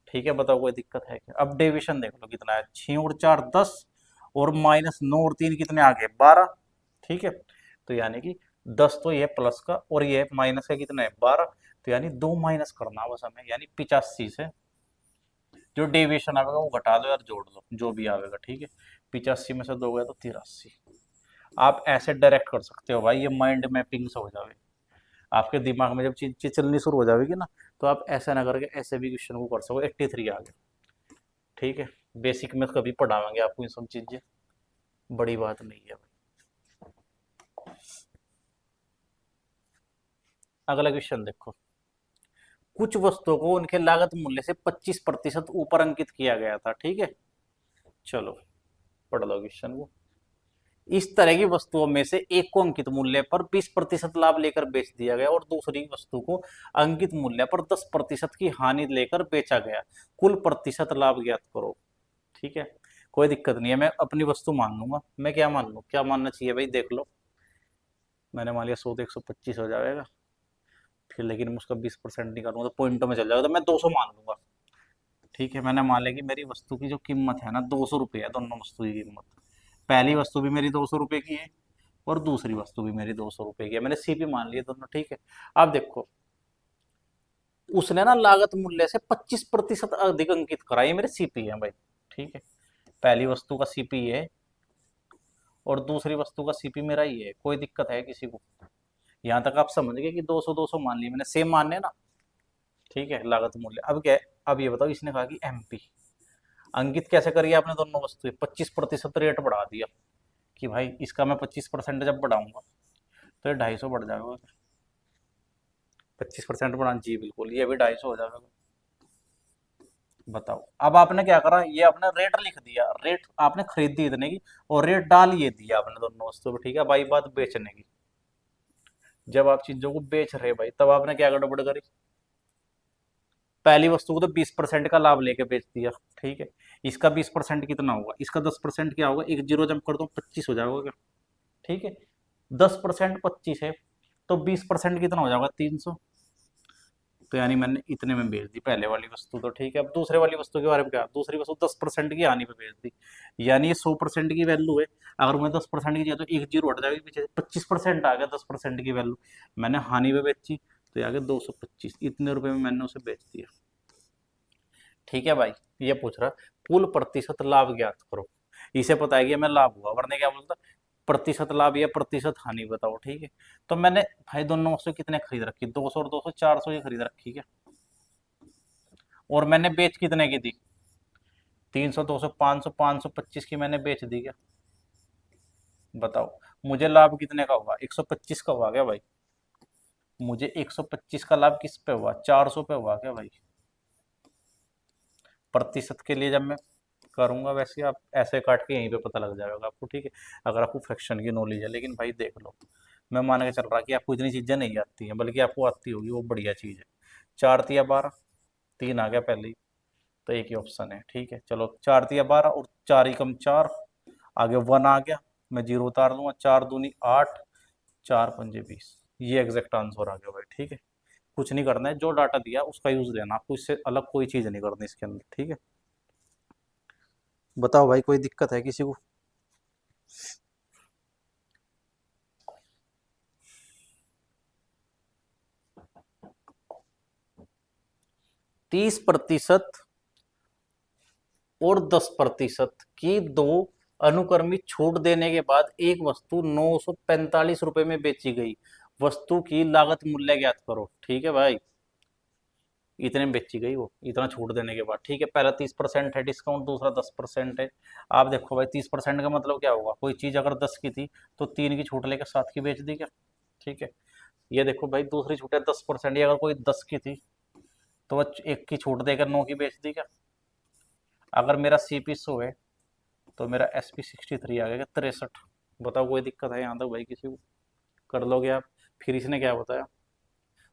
ठीक है। बताओ, कोई दिक्कत है क्या? अब डेविएशन देख लो कितना है, 6 और 4 10, और -9 और 3 कितने आ गए? 12, ठीक है। तो यानी कि 10 तो ये प्लस का और ये माइनस का कितना है? 12। तो यानी 2 माइनस करना बस हमें, यानी 85 से जो डेविएशन आएगा वो घटा दो यार, जोड़ दो जो भी आएगा, ठीक है। 85 में से 2 गया तो 83। आप ऐसे डायरेक्ट कर सकते हो भाई, ये माइंड मैपिंग से हो जाए आपके दिमाग में, जब चीज चलनी शुरू हो जाएगी ना, तो आप ऐसा ना करके ऐसे भी क्वेश्चन को कर सको। 83 आ गया, ठीक है। बेसिक में कभी पढ़ावाएंगे आपको ये सब चीजें, बड़ी बात नहीं है भाई। अगला क्वेश्चन देखो, कुछ वस्तुओं को उनके लागत मूल्य से 25% ऊपर अंकित किया गया था, ठीक है। चलो पढ़ लो क्वेश्चन को। इस तरह की वस्तुओं में से एक को अंकित मूल्य पर 20% लाभ लेकर बेच दिया गया और दूसरी वस्तु को अंकित मूल्य पर 10% की हानि लेकर बेचा गया। कुल प्रतिशत लाभ ज्ञात करो, ठीक है। कोई दिक्कत नहीं है, मैं अपनी वस्तु मान लूंगा। मैं क्या मान लूँ, क्या मानना चाहिए भाई? देख लो, मैंने मान लिया 100 तो 125 हो जाएगा, फिर लेकिन मैं उसका 20% निकालूंगा तो पॉइंटों में चल जाएगा, तो मैं 200 मान लूंगा, ठीक है। मैंने मान लिया कि मेरी वस्तु की जो कीमत है ना, 200 रुपये है, दोनों वस्तु की कीमत। पहली वस्तु भी मेरी 200 रुपये की है और दूसरी वस्तु भी मेरी 200 रुपये की है, मैंने सीपी मान लिए दोनों, ठीक है। अब देखो, उसने ना लागत मूल्य से 25% अधिक अंकित करा, ये मेरे सीपी है भाई, ठीक है। पहली वस्तु का सीपी है और दूसरी वस्तु का सीपी मेरा ही है, कोई दिक्कत है किसी को? यहाँ तक आप समझ गए कि 200 200 मान लिए मैंने, सेम मानने ना, ठीक है, लागत मूल्य। अब क्या है? अब ये बताओ, इसने कहा कि एमपी अंकित कैसे करिए आपने दोनों वस्तु, 25% रेट बढ़ा दिया कि भाई इसका मैं 25% जब बढ़ाऊंगा तो ये 250 बढ़ जाएगा। 25% बढ़ा, जी बिल्कुल, ये भी 250 हो जाएगा। बताओ, अब आपने क्या करा, ये आपने रेट लिख दिया, रेट आपने खरीदी इतने की और रेट डाल ये दिया आपने दोनों वस्तु पर, ठीक है। भाई बात बेचने की, जब आप चीजों को बेच रहे भाई, तब आपने क्या गड़बड़ करी? पहली वस्तु को तो 20% का लाभ लेके बेच दिया, ठीक है। इसका 20% कितना होगा? इसका 10% क्या होगा? एक जीरो जब कर दो 25 हो जाएगा क्या, ठीक है। 10% 25 है, तो 20% कितना हो जाएगा? 300। तो यानी मैंने इतने में बेच दी पहले वाली वस्तु, तो ठीक है। अब दूसरे वाली वस्तु के बारे में क्या, दूसरी वस्तु 10% की हानि पे बेच दी, यानी ये 100% की वैल्यू है। अगर मैं 10% की चाहिए तो एक जीरो हट जाएगी पीछे, 25% आ गया 10% की वैल्यू, मैंने हानि पे बेची, तो ये आ गया 225, इतने रुपए में मैंने उसे बेच दिया, ठीक है भाई। ये पूछ रहा, कुल प्रतिशत लाभ ज्ञात करो। इसे पता है कि मैं लाभ हुआ, वरने क्या बोलता, प्रतिशत लाभ या प्रतिशत हानि बताओ, ठीक है। तो मैंने भाई दोनों वस्तु कितने खरीद रखी? 200 और 200, 400 की खरीद रखी क्या? और मैंने बेच कितने की दी? 300, 200, 500, 525 की मैंने बेच दी क्या? बताओ, मुझे लाभ कितने का हुआ? 125 का हुआ क्या भाई? मुझे 125 का लाभ किस पे हुआ? 400 पे हुआ क्या भाई? प्रतिशत के लिए जब मैं करूंगा, वैसे आप ऐसे काट के यहीं पे पता लग जाएगा आपको, ठीक है, अगर आपको फ्रैक्शन की नॉलेज है। लेकिन भाई देख लो, मैं मान के चल रहा कि आपको इतनी चीज़ें नहीं आती हैं, बल्कि आपको आती होगी, वो बढ़िया चीज़ है। 4 तिया 12, 3 आ गया पहले ही, तो एक ही ऑप्शन है, ठीक है। चलो 4 तिया 12 और 4 एकम 4, आगे 1 आ गया, मैं जीरो उतार दूंगा, 4 दूनी 8, 4 पंजे 20, ये एग्जैक्ट आंसर आ गया भाई, ठीक है। कुछ नहीं करना है, जो डाटा दिया उसका यूज लेना, आपको इससे अलग कोई चीज़ नहीं करनी इसके अंदर, ठीक है। बताओ भाई, कोई दिक्कत है किसी को? 30% और 10% की दो अनुक्रमिक छूट देने के बाद एक वस्तु 945 रुपए में बेची गई। वस्तु की लागत मूल्य ज्ञात करो, ठीक है भाई। इतने में बेची गई वो, इतना छूट देने के बाद, ठीक है। पहला 30% है डिस्काउंट, दूसरा 10% है। आप देखो भाई, 30% का मतलब क्या होगा? कोई चीज अगर 10 की थी तो 3 की छूट लेकर 7 की बेच दी क्या? ठीक है। ये देखो भाई, दूसरी छूट है 10%, ये अगर कोई 10 की थी तो वह 1 की छूट देकर 9 की बेच दी क्या? अगर मेरा CP 100 है तो मेरा SP 63 आ गया, 63। बताओ, कोई दिक्कत है यहाँ तक भाई किसी को? कर लोगे आप? फिर इसने क्या बताया?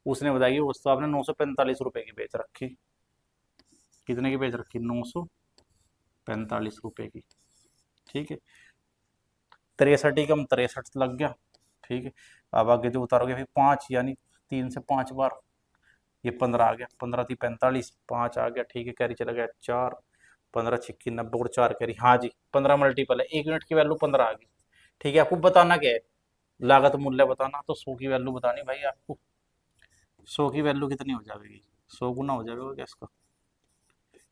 उसने बताया कि वस्तु आपने 945 रुपए की बेच रखी। कितने की बेच रखी? 945 रुपए की, ठीक है। 63 ही कम 63 लग गया, ठीक है। अब आगे जो उतारोगे फिर 5, यानी 3 से 5 बार, ये 15 आ गया, 15 × 3 = 45, 5 आ गया, ठीक है। कैरी चला गया 4, 15 × 6 = 90 और 4 कैरी, हाँ जी 15 मल्टीपल है, 1 यूनिट की वैल्यू 15 आ गई, ठीक है। आपको बताना क्या है? लागत मूल्य बताना, तो 100 की वैल्यू बतानी भाई आपको। 100 की वैल्यू कितनी हो जाएगी? 100 गुना हो जाएगा क्या इसका?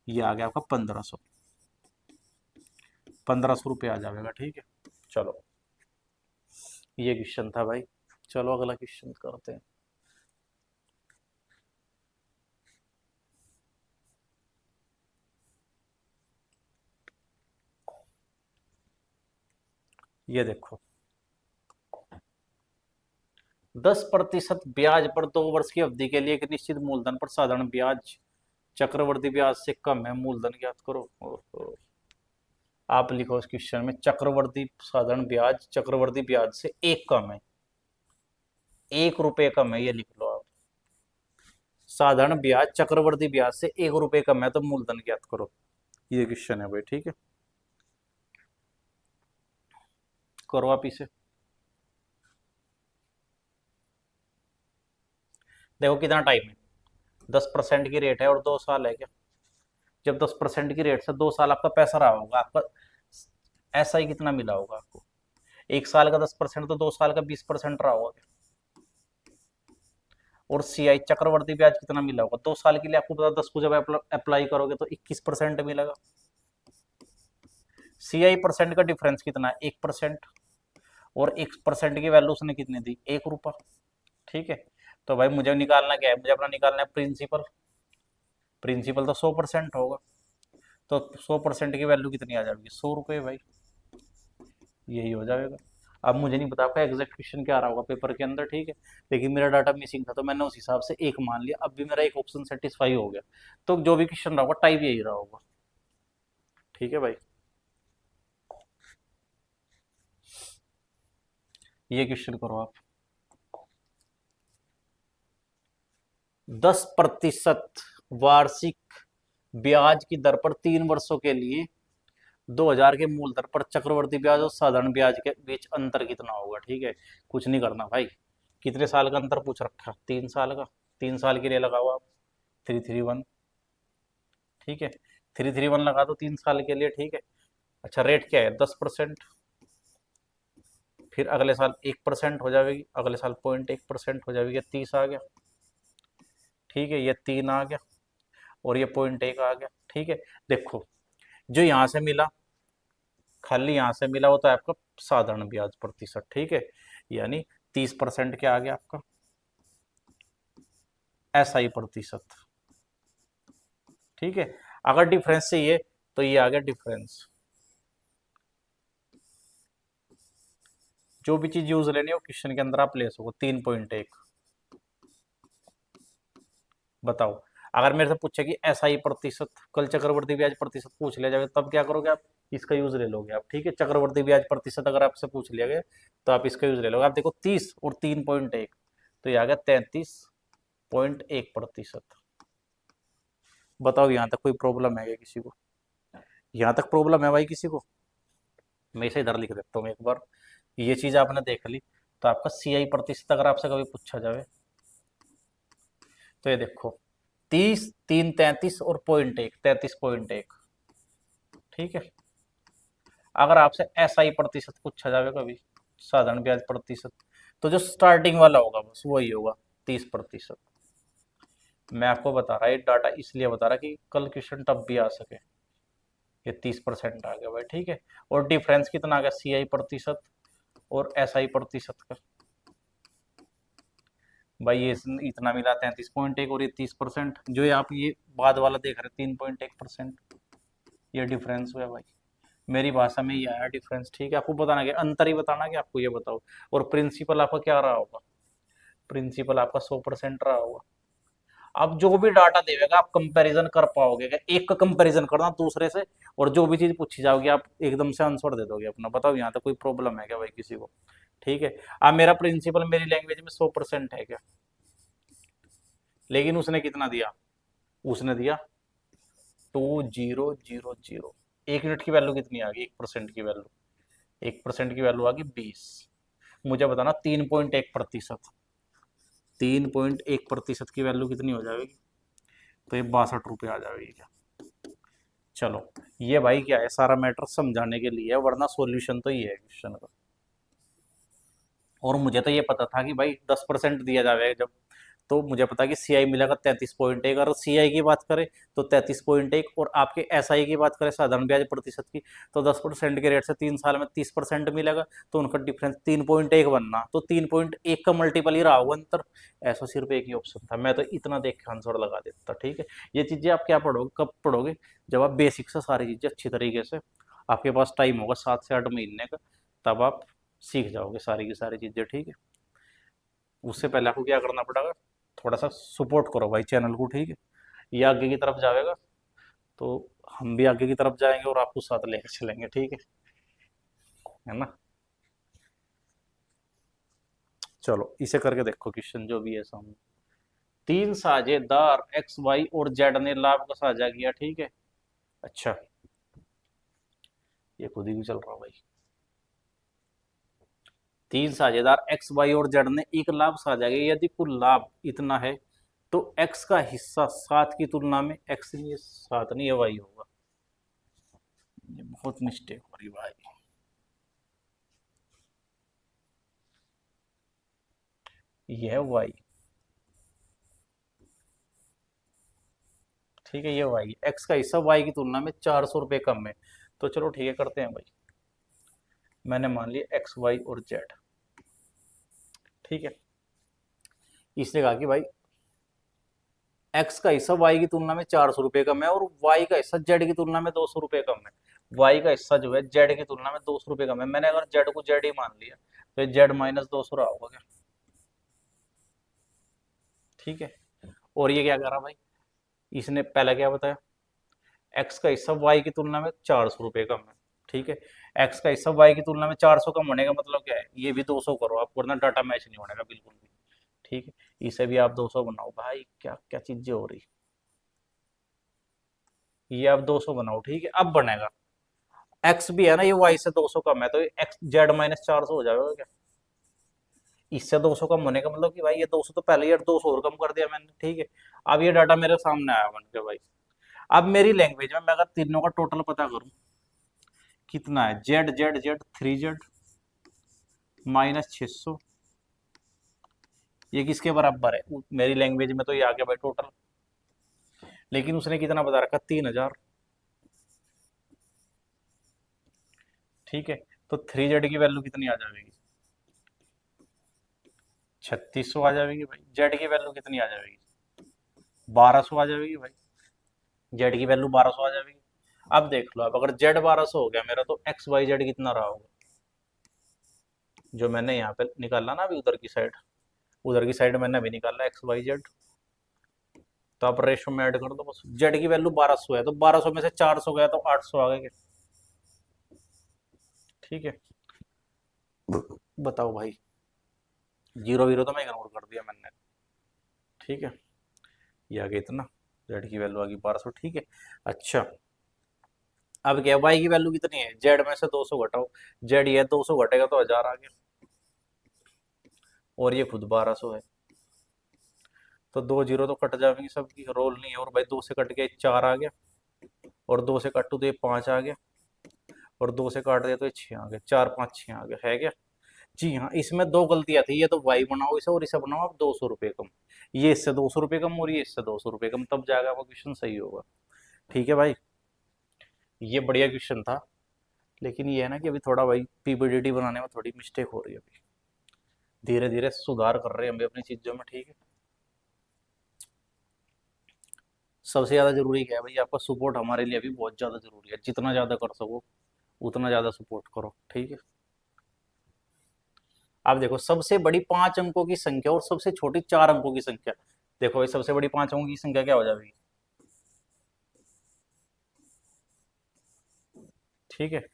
ये आ गया आपका 1500, 1500 रुपये आ जाएगा, ठीक है। चलो, ये क्वेश्चन था भाई। चलो अगला क्वेश्चन करते हैं। ये देखो, 10% ब्याज पर 2 वर्ष की अवधि के लिए एक निश्चित मूलधन पर साधारण ब्याज चक्रवर्ती ब्याज से कम है, मूलधन ज्ञात करो। ओहो। आप लिखो इस क्वेश्चन में, चक्रवर्ती साधारण ब्याज चक्रवर्ती ब्याज से 1 कम है, 1 रुपए कम है, ये लिख लो आप। साधारण ब्याज चक्रवर्ती ब्याज से 1 रुपए कम है तो मूलधन ज्ञात करो। ये क्वेश्चन है भाई, ठीक है। करो आप इसे। देखो कितना टाइम है, 10% की रेट है और 2 साल है क्या? जब 10% की रेट से 2 साल आपका पैसा रहा होगा, आपका SI कितना मिला होगा आपको? 1 साल का 10% तो 2 साल का 20% रहा होगा। और CI चक्रवर्ती ब्याज कितना मिला होगा 2 साल के लिए? आपको पता, 10 को जब अप्लाई करोगे तो 21% मिलेगा। CI परसेंट का डिफरेंस कितना है? 1%। और 1% की वैल्यू उसने कितनी दी? 1 रुपया, ठीक है। तो भाई मुझे निकालना क्या है? मुझे अपना निकालना है प्रिंसिपल। प्रिंसिपल तो 100% होगा, तो 100% की वैल्यू कितनी आ जाएगी? 100 रुपये भाई, यही हो जाएगा। अब मुझे नहीं पता आपका एग्जैक्ट क्वेश्चन क्या आ रहा होगा पेपर के अंदर, ठीक है। लेकिन मेरा डाटा मिसिंग था तो मैंने उस हिसाब से 1 मान लिया, अब भी मेरा एक ऑप्शन सेटिस्फाई हो गया। तो जो भी क्वेश्चन रहा होगा टाइप यही रहा होगा, ठीक है भाई। ये क्वेश्चन करो आप। 10% वार्षिक ब्याज की दर पर 3 वर्षों के लिए 2000 के मूल दर पर चक्रवर्ती ब्याज और साधारण ब्याज के बीच अंतर कितना होगा? ठीक है, कुछ नहीं करना भाई। कितने साल का अंतर पूछ रखा? 3 साल का। 3 साल के लिए लगाओ आप 331, ठीक है। 331 लगा दो 3 साल के लिए, ठीक है। अच्छा, रेट क्या है? 10%। फिर अगले साल 1% हो जाएगी, अगले साल 0.1% हो जाएगी, 30 आ गया, ठीक है। ये 3 आ गया और ये 0.1 आ गया, ठीक है। देखो, जो यहाँ से मिला, खाली यहाँ से मिला, वो तो आपका साधारण ब्याज प्रतिशत, ठीक है। यानी 30% क्या आ गया आपका? SI प्रतिशत, ठीक है। अगर डिफरेंस चाहिए तो ये आ गया डिफरेंस। जो भी चीज यूज लेनी हो क्वेश्चन के अंदर आप ले सको। 3.1 बताओ। अगर मेरे से पूछे कि एसआई प्रतिशत, कल चक्रवर्ती ब्याज प्रतिशत पूछ लिया जाएगा, तब क्या करोगे आप? इसका यूज ले लोगे आप, ठीक है। चक्रवर्ती ब्याज प्रतिशत अगर आपसे पूछ लिया गया तो आप इसका यूज ले लोगे। आप देखो 30 और 3.1, तो ये आ गया 33.1%। बताओ यहाँ तक कोई प्रॉब्लम है क्या किसी को? यहाँ तक प्रॉब्लम है भाई किसी को? मैं इसे इधर लिख देता हूँ एक बार। ये चीज आपने देख ली। तो आपका सीआई प्रतिशत अगर आपसे कभी पूछा जाए तो ये देखो, 30, 3, 33 और 0.1, 33.1, ठीक है। अगर आपसे एसआई प्रतिशत पूछा जाए कभी, साधारण ब्याज प्रतिशत, तो जो स्टार्टिंग वाला होगा बस वही होगा, 30%। मैं आपको बता रहा, ये डाटा इसलिए बता रहा कि कल क्वेश्चन तब भी आ सके। ये 30% आ गया भाई, ठीक है। और डिफरेंस कितना आ गया सीआई प्रतिशत और एसआई प्रतिशत का? भाई ये इतना मिला 33.1 और ये 30%, जो ये आप ये बाद वाला देख रहे 3.1%, ये डिफरेंस हुआ भाई। मेरी भाषा में ये आया डिफरेंस, ठीक है। आपको बताना क्या अंतर ही बताना कि आपको ये बताओ। और प्रिंसिपल आपका क्या रहा होगा? प्रिंसिपल आपका 100% रहा होगा। अब जो भी डाटा देगा आप कंपैरिजन कर पाओगे क्या? एक का कंपैरिजन करना दूसरे से, और जो भी चीज पूछी जाओगी आप एकदम से आंसर दे दोगे अपना। बताओ यहाँ तक कोई प्रॉब्लम है क्या भाई किसी को? ठीक है। अब मेरा प्रिंसिपल मेरी लैंग्वेज में 100% है क्या? लेकिन उसने कितना दिया? उसने दिया 2000। एक यूनिट की वैल्यू कितनी आ गई? 1% की वैल्यू, 1% की वैल्यू आ गई 20। मुझे बताना 3.1%, 3.1% की वैल्यू कितनी हो जाएगी? तो ये 62 रुपये आ जाएगी क्या? चलो, ये भाई क्या है, सारा मैटर समझाने के लिए है, वरना सॉल्यूशन तो ये है क्वेश्चन का। और मुझे तो ये पता था कि भाई 10% दिया जाएगा जब, तो मुझे पता कि सीआई मिलेगा 33.1। अगर सीआई की बात करें तो 33.1, और आपके एसआई की बात करें साधारण ब्याज प्रतिशत की, तो 10% के रेट से 3 साल में 30% मिलेगा। तो उनका डिफरेंस 3.1 बनना, तो 3.1 का मल्टीपल ही रहा होगा अंतर। ऐसा सिर्फ एक ही ऑप्शन था, मैं तो इतना देख के आंसर लगा देता, ठीक है। ये चीजें आप क्या पढ़ोगे, कब पढ़ोगे? जब आप बेसिक से सारी चीजें अच्छी तरीके से, आपके पास टाइम होगा 7 से 8 महीने का, तब आप सीख जाओगे सारी की सारी चीजें, ठीक है। उससे पहले आपको क्या करना पड़ेगा? थोड़ा सा सपोर्ट करो भाई चैनल को, ठीक है। ये आगे की तरफ जाएगा तो हम भी आगे की तरफ जाएंगे और आपको साथ लेकर चलेंगे, ठीक है ना। चलो इसे करके देखो क्वेश्चन जो भी है सामने। तीन साझेदार एक्स वाई और जेड ने लाभ का साझा किया, ठीक है। अच्छा, ये खुद ही भी चल रहा भाई। तीन साझेदार एक्स वाई और जेड ने एक लाभ साझा किया, यदि कुल लाभ इतना है तो एक्स का हिस्सा 7 की तुलना में, एक्स नहीं, ये 7 नहीं, ये वाई होगा। ये बहुत मिस्टेक हो रही भाई। ये है वाई, ठीक है। ये वाई, एक्स का हिस्सा वाई की तुलना में 400 रुपये कम है। तो चलो ठीक है, करते हैं भाई। मैंने मान लिया एक्स वाई और जेड, ठीक है। इसने कहा कि भाई एक्स का हिस्सा वाई की तुलना में 400 रुपये कम है, और वाई का हिस्सा जेड की तुलना में 200 रुपये कम है। वाई का हिस्सा जो है जेड की तुलना में 200 रुपये कम है। मैंने अगर जेड को जेड ही मान लिया तो जेड -200 रहा होगा क्या? ठीक है। और ये क्या करा भाई, इसने पहले क्या बताया? एक्स का हिस्सा वाई की तुलना में 400 रुपये कम है, ठीक है। एक्स का हिस्सा वाई की तुलना में 400 कम होने का मतलब क्या है? ये भी 200 करो आप, वरना डाटा मैच नहीं होने का बिल्कुल भी, ठीक है। इसे भी आप 200 बनाओ भाई, क्या क्या चीजें हो रही। ये आप 200 बनाओ, ठीक है। अब बनेगा, एक्स भी है ना, ये वाई से 200 कम है, तो एक्स जेड -400 हो जाएगा क्या? इससे 200 कम होने का मतलब कि भाई ये 200 तो पहले ही 200 और कम कर दिया मैंने, ठीक है। अब ये डाटा मेरे सामने आया बन के भाई। अब मेरी लैंग्वेज में मैं अगर तीनों का टोटल पता करूं, कितना है? जेड जेड जेड 3Z -600, ये किसके बराबर है? मेरी लैंग्वेज में तो ये आ गया भाई टोटल। लेकिन उसने कितना बता रखा? 3000, ठीक है। तो 3Z की वैल्यू कितनी आ जाएगी? 3600 आ जाएगी भाई। जेड की वैल्यू कितनी आ जाएगी? 1200 आ जाएगी भाई। जेड की वैल्यू 1200 आ जाएगी। अब देख लो, अब अगर जेड 1200 हो गया मेरा, तो एक्स वाई जेड कितना रहा होगा, जो मैंने यहाँ पे निकाला ना अभी उधर की साइड, उधर की साइड मैंने अभी निकाला एक्स वाई जेड। तो आप रेशो में ऐड कर दो बस। जेड की वैल्यू 1200 है, तो 1200 में से 400 गया तो 800 आ गए। ठीक है, बताओ भाई। जीरो वीरो तो मैं इग्नोर कर दिया मैंने। ठीक है, ये आ गया इतना, जेड की वैल्यू आ गई 1200। ठीक है, अच्छा अब क्या, वाई की वैल्यू कितनी है, जेड में से 200 घटाओ, जेड ये 200 घटेगा तो 1000 आ गया, और ये खुद 1200 है, तो दो जीरो तो कट जाएंगे सबकी, रोल नहीं है, और भाई 2 से कट के 4 आ गया, और 2 से काटू तो ये 5 आ गया, और 2 से काट दिया तो ये 6 आ गया, 4 5 6 आ गया, है क्या। जी हाँ, इसमें दो गलतियां थी, ये तो वाई बनाओ इसे, और इसे बनाओ आप 200 रुपये कम, ये इससे 200 रुपये कम और ये इससे 200 रुपये कम, तब जाएगा आपका क्वेश्चन सही होगा। ठीक है भाई, ये बढ़िया क्वेश्चन था, लेकिन ये है ना कि अभी थोड़ा भाई पीपीडीटी बनाने में थोड़ी मिस्टेक हो रही है, अभी धीरे धीरे सुधार कर रहे हैं हम भी अपनी चीजों में। ठीक है, सबसे ज्यादा जरूरी क्या है भाई, आपका सपोर्ट हमारे लिए अभी बहुत ज्यादा जरूरी है, जितना ज्यादा कर सको उतना ज्यादा सपोर्ट करो। ठीक है, आप देखो, सबसे बड़ी 5 अंकों की संख्या और सबसे छोटी 4 अंकों की संख्या, देखो भाई सबसे बड़ी 5 अंकों की संख्या क्या हो जाएगी। ठीक है,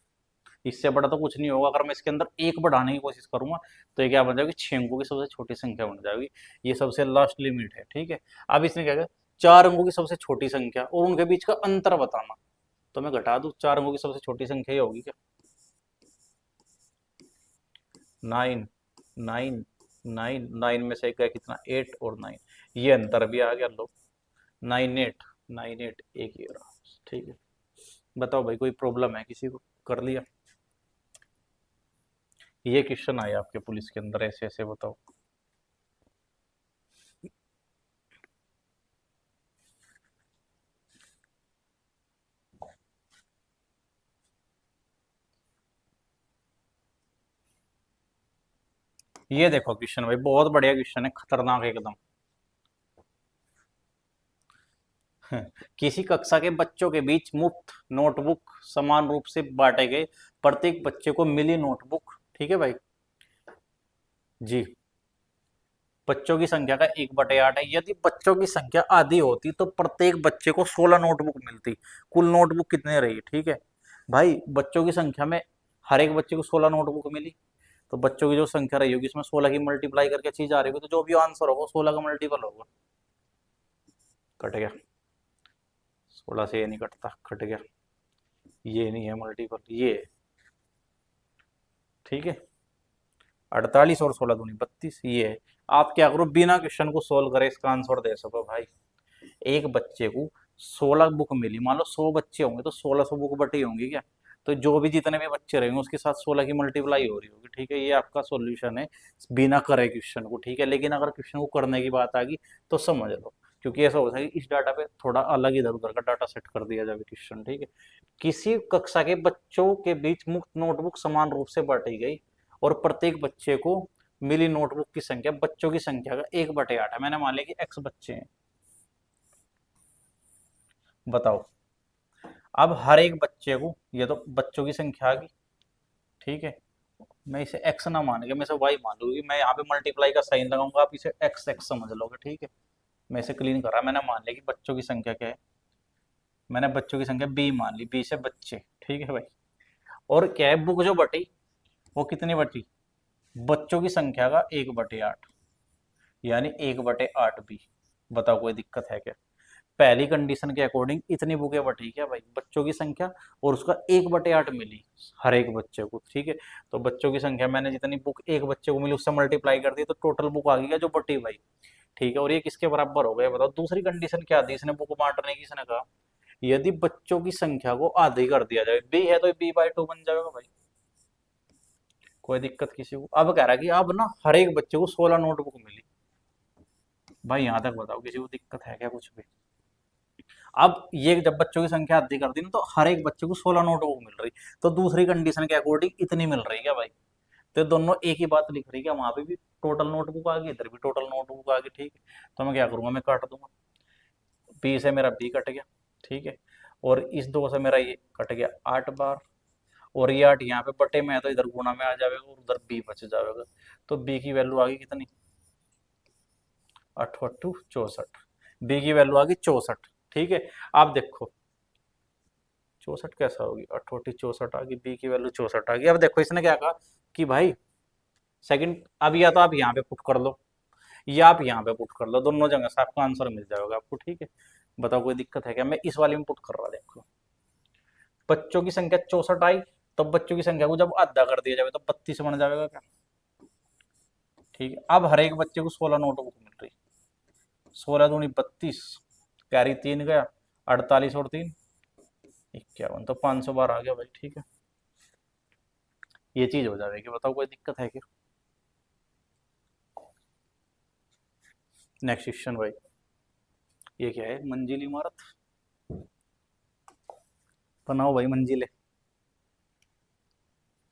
इससे बड़ा तो कुछ नहीं होगा, अगर मैं इसके अंदर एक बढ़ाने की कोशिश करूंगा तो ये क्या बन जाएगी, 6 अंकों की सबसे छोटी संख्या बन जाएगी, ये सबसे लास्ट लिमिट है। ठीक है, अब इसने क्या किया, 4 अंकों की सबसे छोटी संख्या और उनके बीच का अंतर बताना, तो मैं घटा दूं, 4 अंकों की सबसे छोटी संख्या ये होगी क्या, 9, 9, 9, 9 में से एक है कितना, 8 और 9, ये अंतर भी आ गया लो, 9 8, 9 8 एक ही रहा। ठीक है, बताओ भाई कोई प्रॉब्लम है किसी को, कर लिया। ये क्वेश्चन आया आपके पुलिस के अंदर ऐसे ऐसे, बताओ। ये देखो क्वेश्चन भाई, बहुत बढ़िया क्वेश्चन है, खतरनाक एकदम। किसी कक्षा के बच्चों के बीच मुफ्त नोटबुक समान रूप से बांटे गए, प्रत्येक बच्चे को मिली नोटबुक। ठीक है भाई, जी, बच्चों की संख्या का 1/8 है, यदि बच्चों की संख्या आधी होती तो प्रत्येक बच्चे को 16 नोटबुक मिलती, कुल नोटबुक कितने रही। ठीक है भाई, बच्चों की संख्या में हर एक बच्चे को 16 नोटबुक मिली, तो बच्चों की जो संख्या रही होगी इसमें 16 की मल्टीप्लाई करके चीज आ रही होगी, तो जो भी आंसर होगा 16 का मल्टीपल होगा। कट गया, 16 से ये नहीं कटता, कट गया, ये नहीं है मल्टीपल, ये है। ठीक है, 48 और 16 दूनी 32, ये है। आप क्या करो, बिना क्वेश्चन को सोल्व करे इसका आंसर दे सको भाई। एक बच्चे को 16 बुक मिली, मान लो 100 बच्चे होंगे तो 1600 बुक बटी होंगी क्या, तो जो भी जितने भी बच्चे रहेंगे उसके साथ 16 की मल्टीप्लाई हो रही होगी। ठीक है, ये आपका सॉल्यूशन है बिना करे क्वेश्चन को। ठीक है, लेकिन अगर क्वेश्चन को करने की बात आ गई तो समझ लो, क्योंकि ऐसा होता है कि इस डाटा पे थोड़ा अलग इधर उधर का डाटा सेट कर दिया जाए क्वेश्चन। ठीक है, किसी कक्षा के बच्चों के बीच मुफ्त नोटबुक समान रूप से बांटी गई और प्रत्येक बच्चे को मिली नोटबुक की संख्या बच्चों की संख्या का 1/8 है, मैंने मान लिया कि x बच्चे हैं। बताओ, अब हर एक बच्चे को, ये तो बच्चों की संख्या आ गई। ठीक है, मैं इसे x ना मान के मैं इसे y मान लूंगी, मैं यहाँ पे मल्टीप्लाई का साइन लगाऊंगा, आप इसे x x समझ लोगे। ठीक है, मैं इसे क्लीन कर रहा, मैंने मान लिया कि बच्चों की संख्या क्या है, मैंने बच्चों की संख्या b मान ली, b से बच्चे। ठीक है भाई, और क्या है, बुक जो बटी वो कितनी बटी, बच्चों की संख्या का 1/8, यानी 1/8 बी। बताओ कोई दिक्कत है क्या, पहली कंडीशन के अकॉर्डिंग इतनी बुकें बटी क्या भाई, बच्चों की संख्या, और उसका 1/8 मिली हर एक बच्चे को। ठीक है, तो बच्चों की संख्या मैंने जितनी बुक एक बच्चे को मिली उससे मल्टीप्लाई कर दी, तो टोटल बुक आ गई क्या जो बटी भाई। ठीक है, और ये किसके बराबर हो गया बताओ, दूसरी कंडीशन क्या दी इसने बुक बांटने की, इसने कहा यदि बच्चों की संख्या को आधी कर दिया जाए, बी है तो b/2 बन जाएगा भाई। कोई दिक्कत किसी को, अब कह रहा है कि अब ना हर एक बच्चे को 16 नोटबुक मिली, भाई यहां तक बताओ किसी को दिक्कत है क्या कुछ भी। अब ये जब बच्चों की संख्या आधी कर दी ना, तो हर एक बच्चे को 16 नोटबुक मिल रही, तो दूसरी कंडीशन के अकॉर्डिंग इतनी मिल रही क्या भाई, तो दोनों एक ही बात लिख रही है, वहां पे भी टोटल नोटबुक आ गई, इधर भी टोटल नोटबुक आ गई। ठीक है, तो मैं क्या करूंगा, मैं काट दूंगा, बी से मेरा बी कट गया। ठीक है, और इस 2 से मेरा ये कट गया 8 बार, और ये 8 यहाँ पे बटे में है तो इधर गुणा में आ जाएगा और उधर बी बच जाएगा। तो बी की वैल्यू आ गई कितनी, 8 8 64, बी की वैल्यू आ गई 64। ठीक है, आप देखो 64 कैसा होगी, 8 8 64 आ गई, बी की वैल्यू 64 आ गई। अब देखो इसने क्या कहा कि भाई सेकंड, अब या तो आप यहाँ पे पुट कर लो या आप यहाँ पे पुट कर लो, दोनों जगह से आपको आंसर मिल जाएगा आपको। ठीक है, बताओ कोई दिक्कत है क्या? मैं इस वाले में पुट कर रहा, देखो बच्चों की संख्या 64 आई, तो बच्चों की संख्या को जब आधा कर दिया जाएगा तो 32 बन जाएगा क्या? ठीक है, अब हर एक बच्चे को 16 नोटबुक मिल रही, 16 दूनी 32, कैरी 3 गया, 48 और 3 51, तो 512 आ गया भाई। ठीक है, ये चीज हो जाएगी, बताओ कोई दिक्कत है क्या? नेक्स्ट क्वेश्चन भाई, ये क्या है, मंजिल इमारत, बनाओ भाई मंजिले,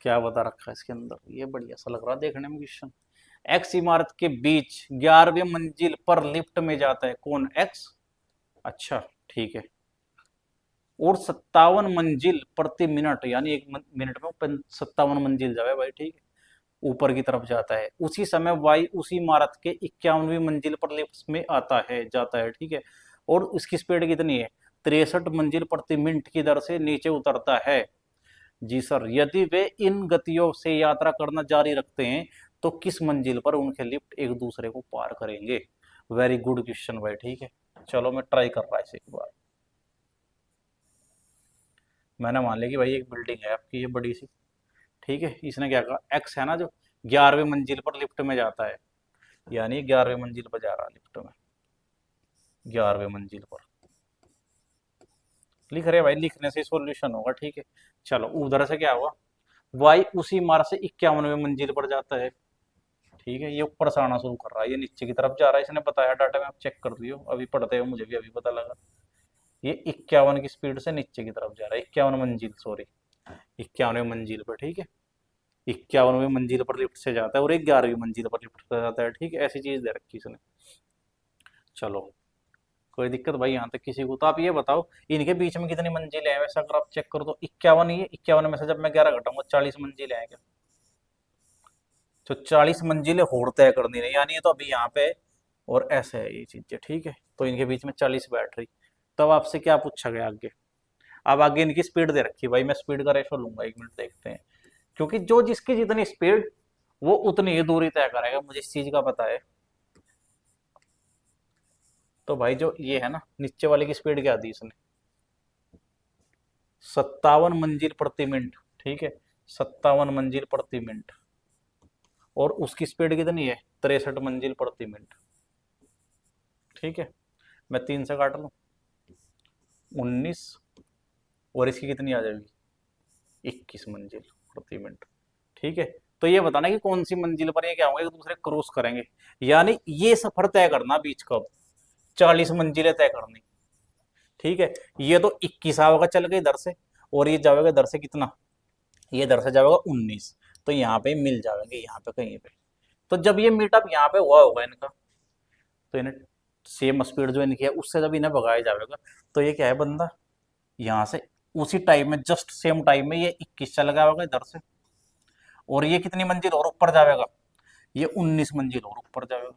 क्या बता रखा है इसके अंदर, ये बढ़िया सा लग रहा है देखने में क्वेश्चन। एक्स इमारत के बीच 11वीं मंजिल पर लिफ्ट में जाता है कौन? एक्स। अच्छा ठीक है, और 57 मंजिल प्रति मिनट, यानी एक मिनट में 57 मंजिल जाए भाई। ठीक है, ऊपर की तरफ जाता है, उसी समय वाई उसी इमारत के 51वीं मंजिल पर लिफ्ट में आता है जाता है। ठीक है, और उसकी स्पीड कितनी है? 63 मंजिल प्रति मिनट की दर से नीचे उतरता है। जी सर, यदि वे इन गतियों से यात्रा करना जारी रखते हैं तो किस मंजिल पर उनके लिफ्ट एक दूसरे को पार करेंगे? वेरी गुड क्वेश्चन भाई। ठीक है, चलो मैं ट्राई कर रहा इसे एक बार। मैंने मान लिया कि भाई एक बिल्डिंग है आपकी ये बड़ी सी। ठीक है, इसने क्या कहा, एक्स है ना जो 11वीं मंजिल पर लिफ्ट में जाता है, यानी 11वीं मंजिल पर जा रहा है लिफ्ट में, 11वीं मंजिल पर लिख रहे भाई, लिखने से सॉल्यूशन होगा। ठीक है, चलो उधर से क्या हुआ, वाई उसी इमारत से 51वीं मंजिल पर जाता है। ठीक है, ये ऊपर से आना शुरू कर रहा है, ये नीचे की तरफ जा रहा है, इसने बताया डाटा में, आप चेक कर दियो, अभी पढ़ते हो, मुझे भी अभी पता लगा। ये 51 की स्पीड से नीचे की तरफ जा रहा है, 51 मंजिल, सॉरी 51वीं मंजिल पर। ठीक है, 51वीं मंजिल पर लिफ्ट से जाता है और 11वीं मंजिल पर लिफ्ट से जाता है। ठीक है, ऐसी चीज दे रखी इसने। चलो कोई दिक्कत भाई यहाँ तक किसी को? तो आप ये बताओ इनके बीच में कितनी मंजिल है? वैसे अगर आप चेक करो तो 51 ही है, 51 में से जब मैं 11 घटाऊंगा 40 मंजिल है क्या? तो 40 मंजिलें होड़ तय करनी है, यानी ये तो अभी यहाँ पे और ऐसे है ये चीजें। ठीक है, तो इनके बीच में 40 बैटरी। तब आपसे क्या पूछा गया आगे? अब आगे इनकी स्पीड दे रखी है भाई, मैं स्पीड का रेशो लूंगा, 1 मिनट देखते हैं, क्योंकि जो जिसकी जितनी स्पीड वो उतनी ही दूरी तय करेगा, मुझे इस चीज का पता है। तो भाई जो ये है ना, नीचे वाले की स्पीड क्या दी इसने, 57 मंजिल प्रति मिनट। ठीक है, 57 मंजिल प्रति मिनट, और उसकी स्पीड कितनी है? 63 मंजिल प्रति मिनट। ठीक है, मैं 3 से काट लूं, 19, और इसकी कितनी आ जाएगी? 21 मंजिल प्रति मिनट। ठीक है, तो ये बताना कि कौन सी मंजिल पर ये क्या होंगे, एक दूसरे क्रॉस करेंगे, यानी ये सफर तय करना बीच का, 40 मंजिलें तय करनी। ठीक है, ये तो 21 आवेगा चल के इधर से, और ये जाएगा इधर से कितना, ये इधर से जाएगा 19, तो यहाँ पे मिल जाएंगे, यहाँ पे कहीं पे। तो जब ये मीटअप यहाँ पे हुआ होगा इनका, तो इन्हें सेम स्पीड जो इनकी है उससे जब इन्हें भगाया जाएगा, तो ये क्या है बंदा, यहाँ से उसी टाइम में, जस्ट सेम टाइम में ये 21 चला गया होगा इधर से, और ये कितनी मंजिल और ऊपर जाएगा, ये 19 मंजिल और ऊपर जाएगा।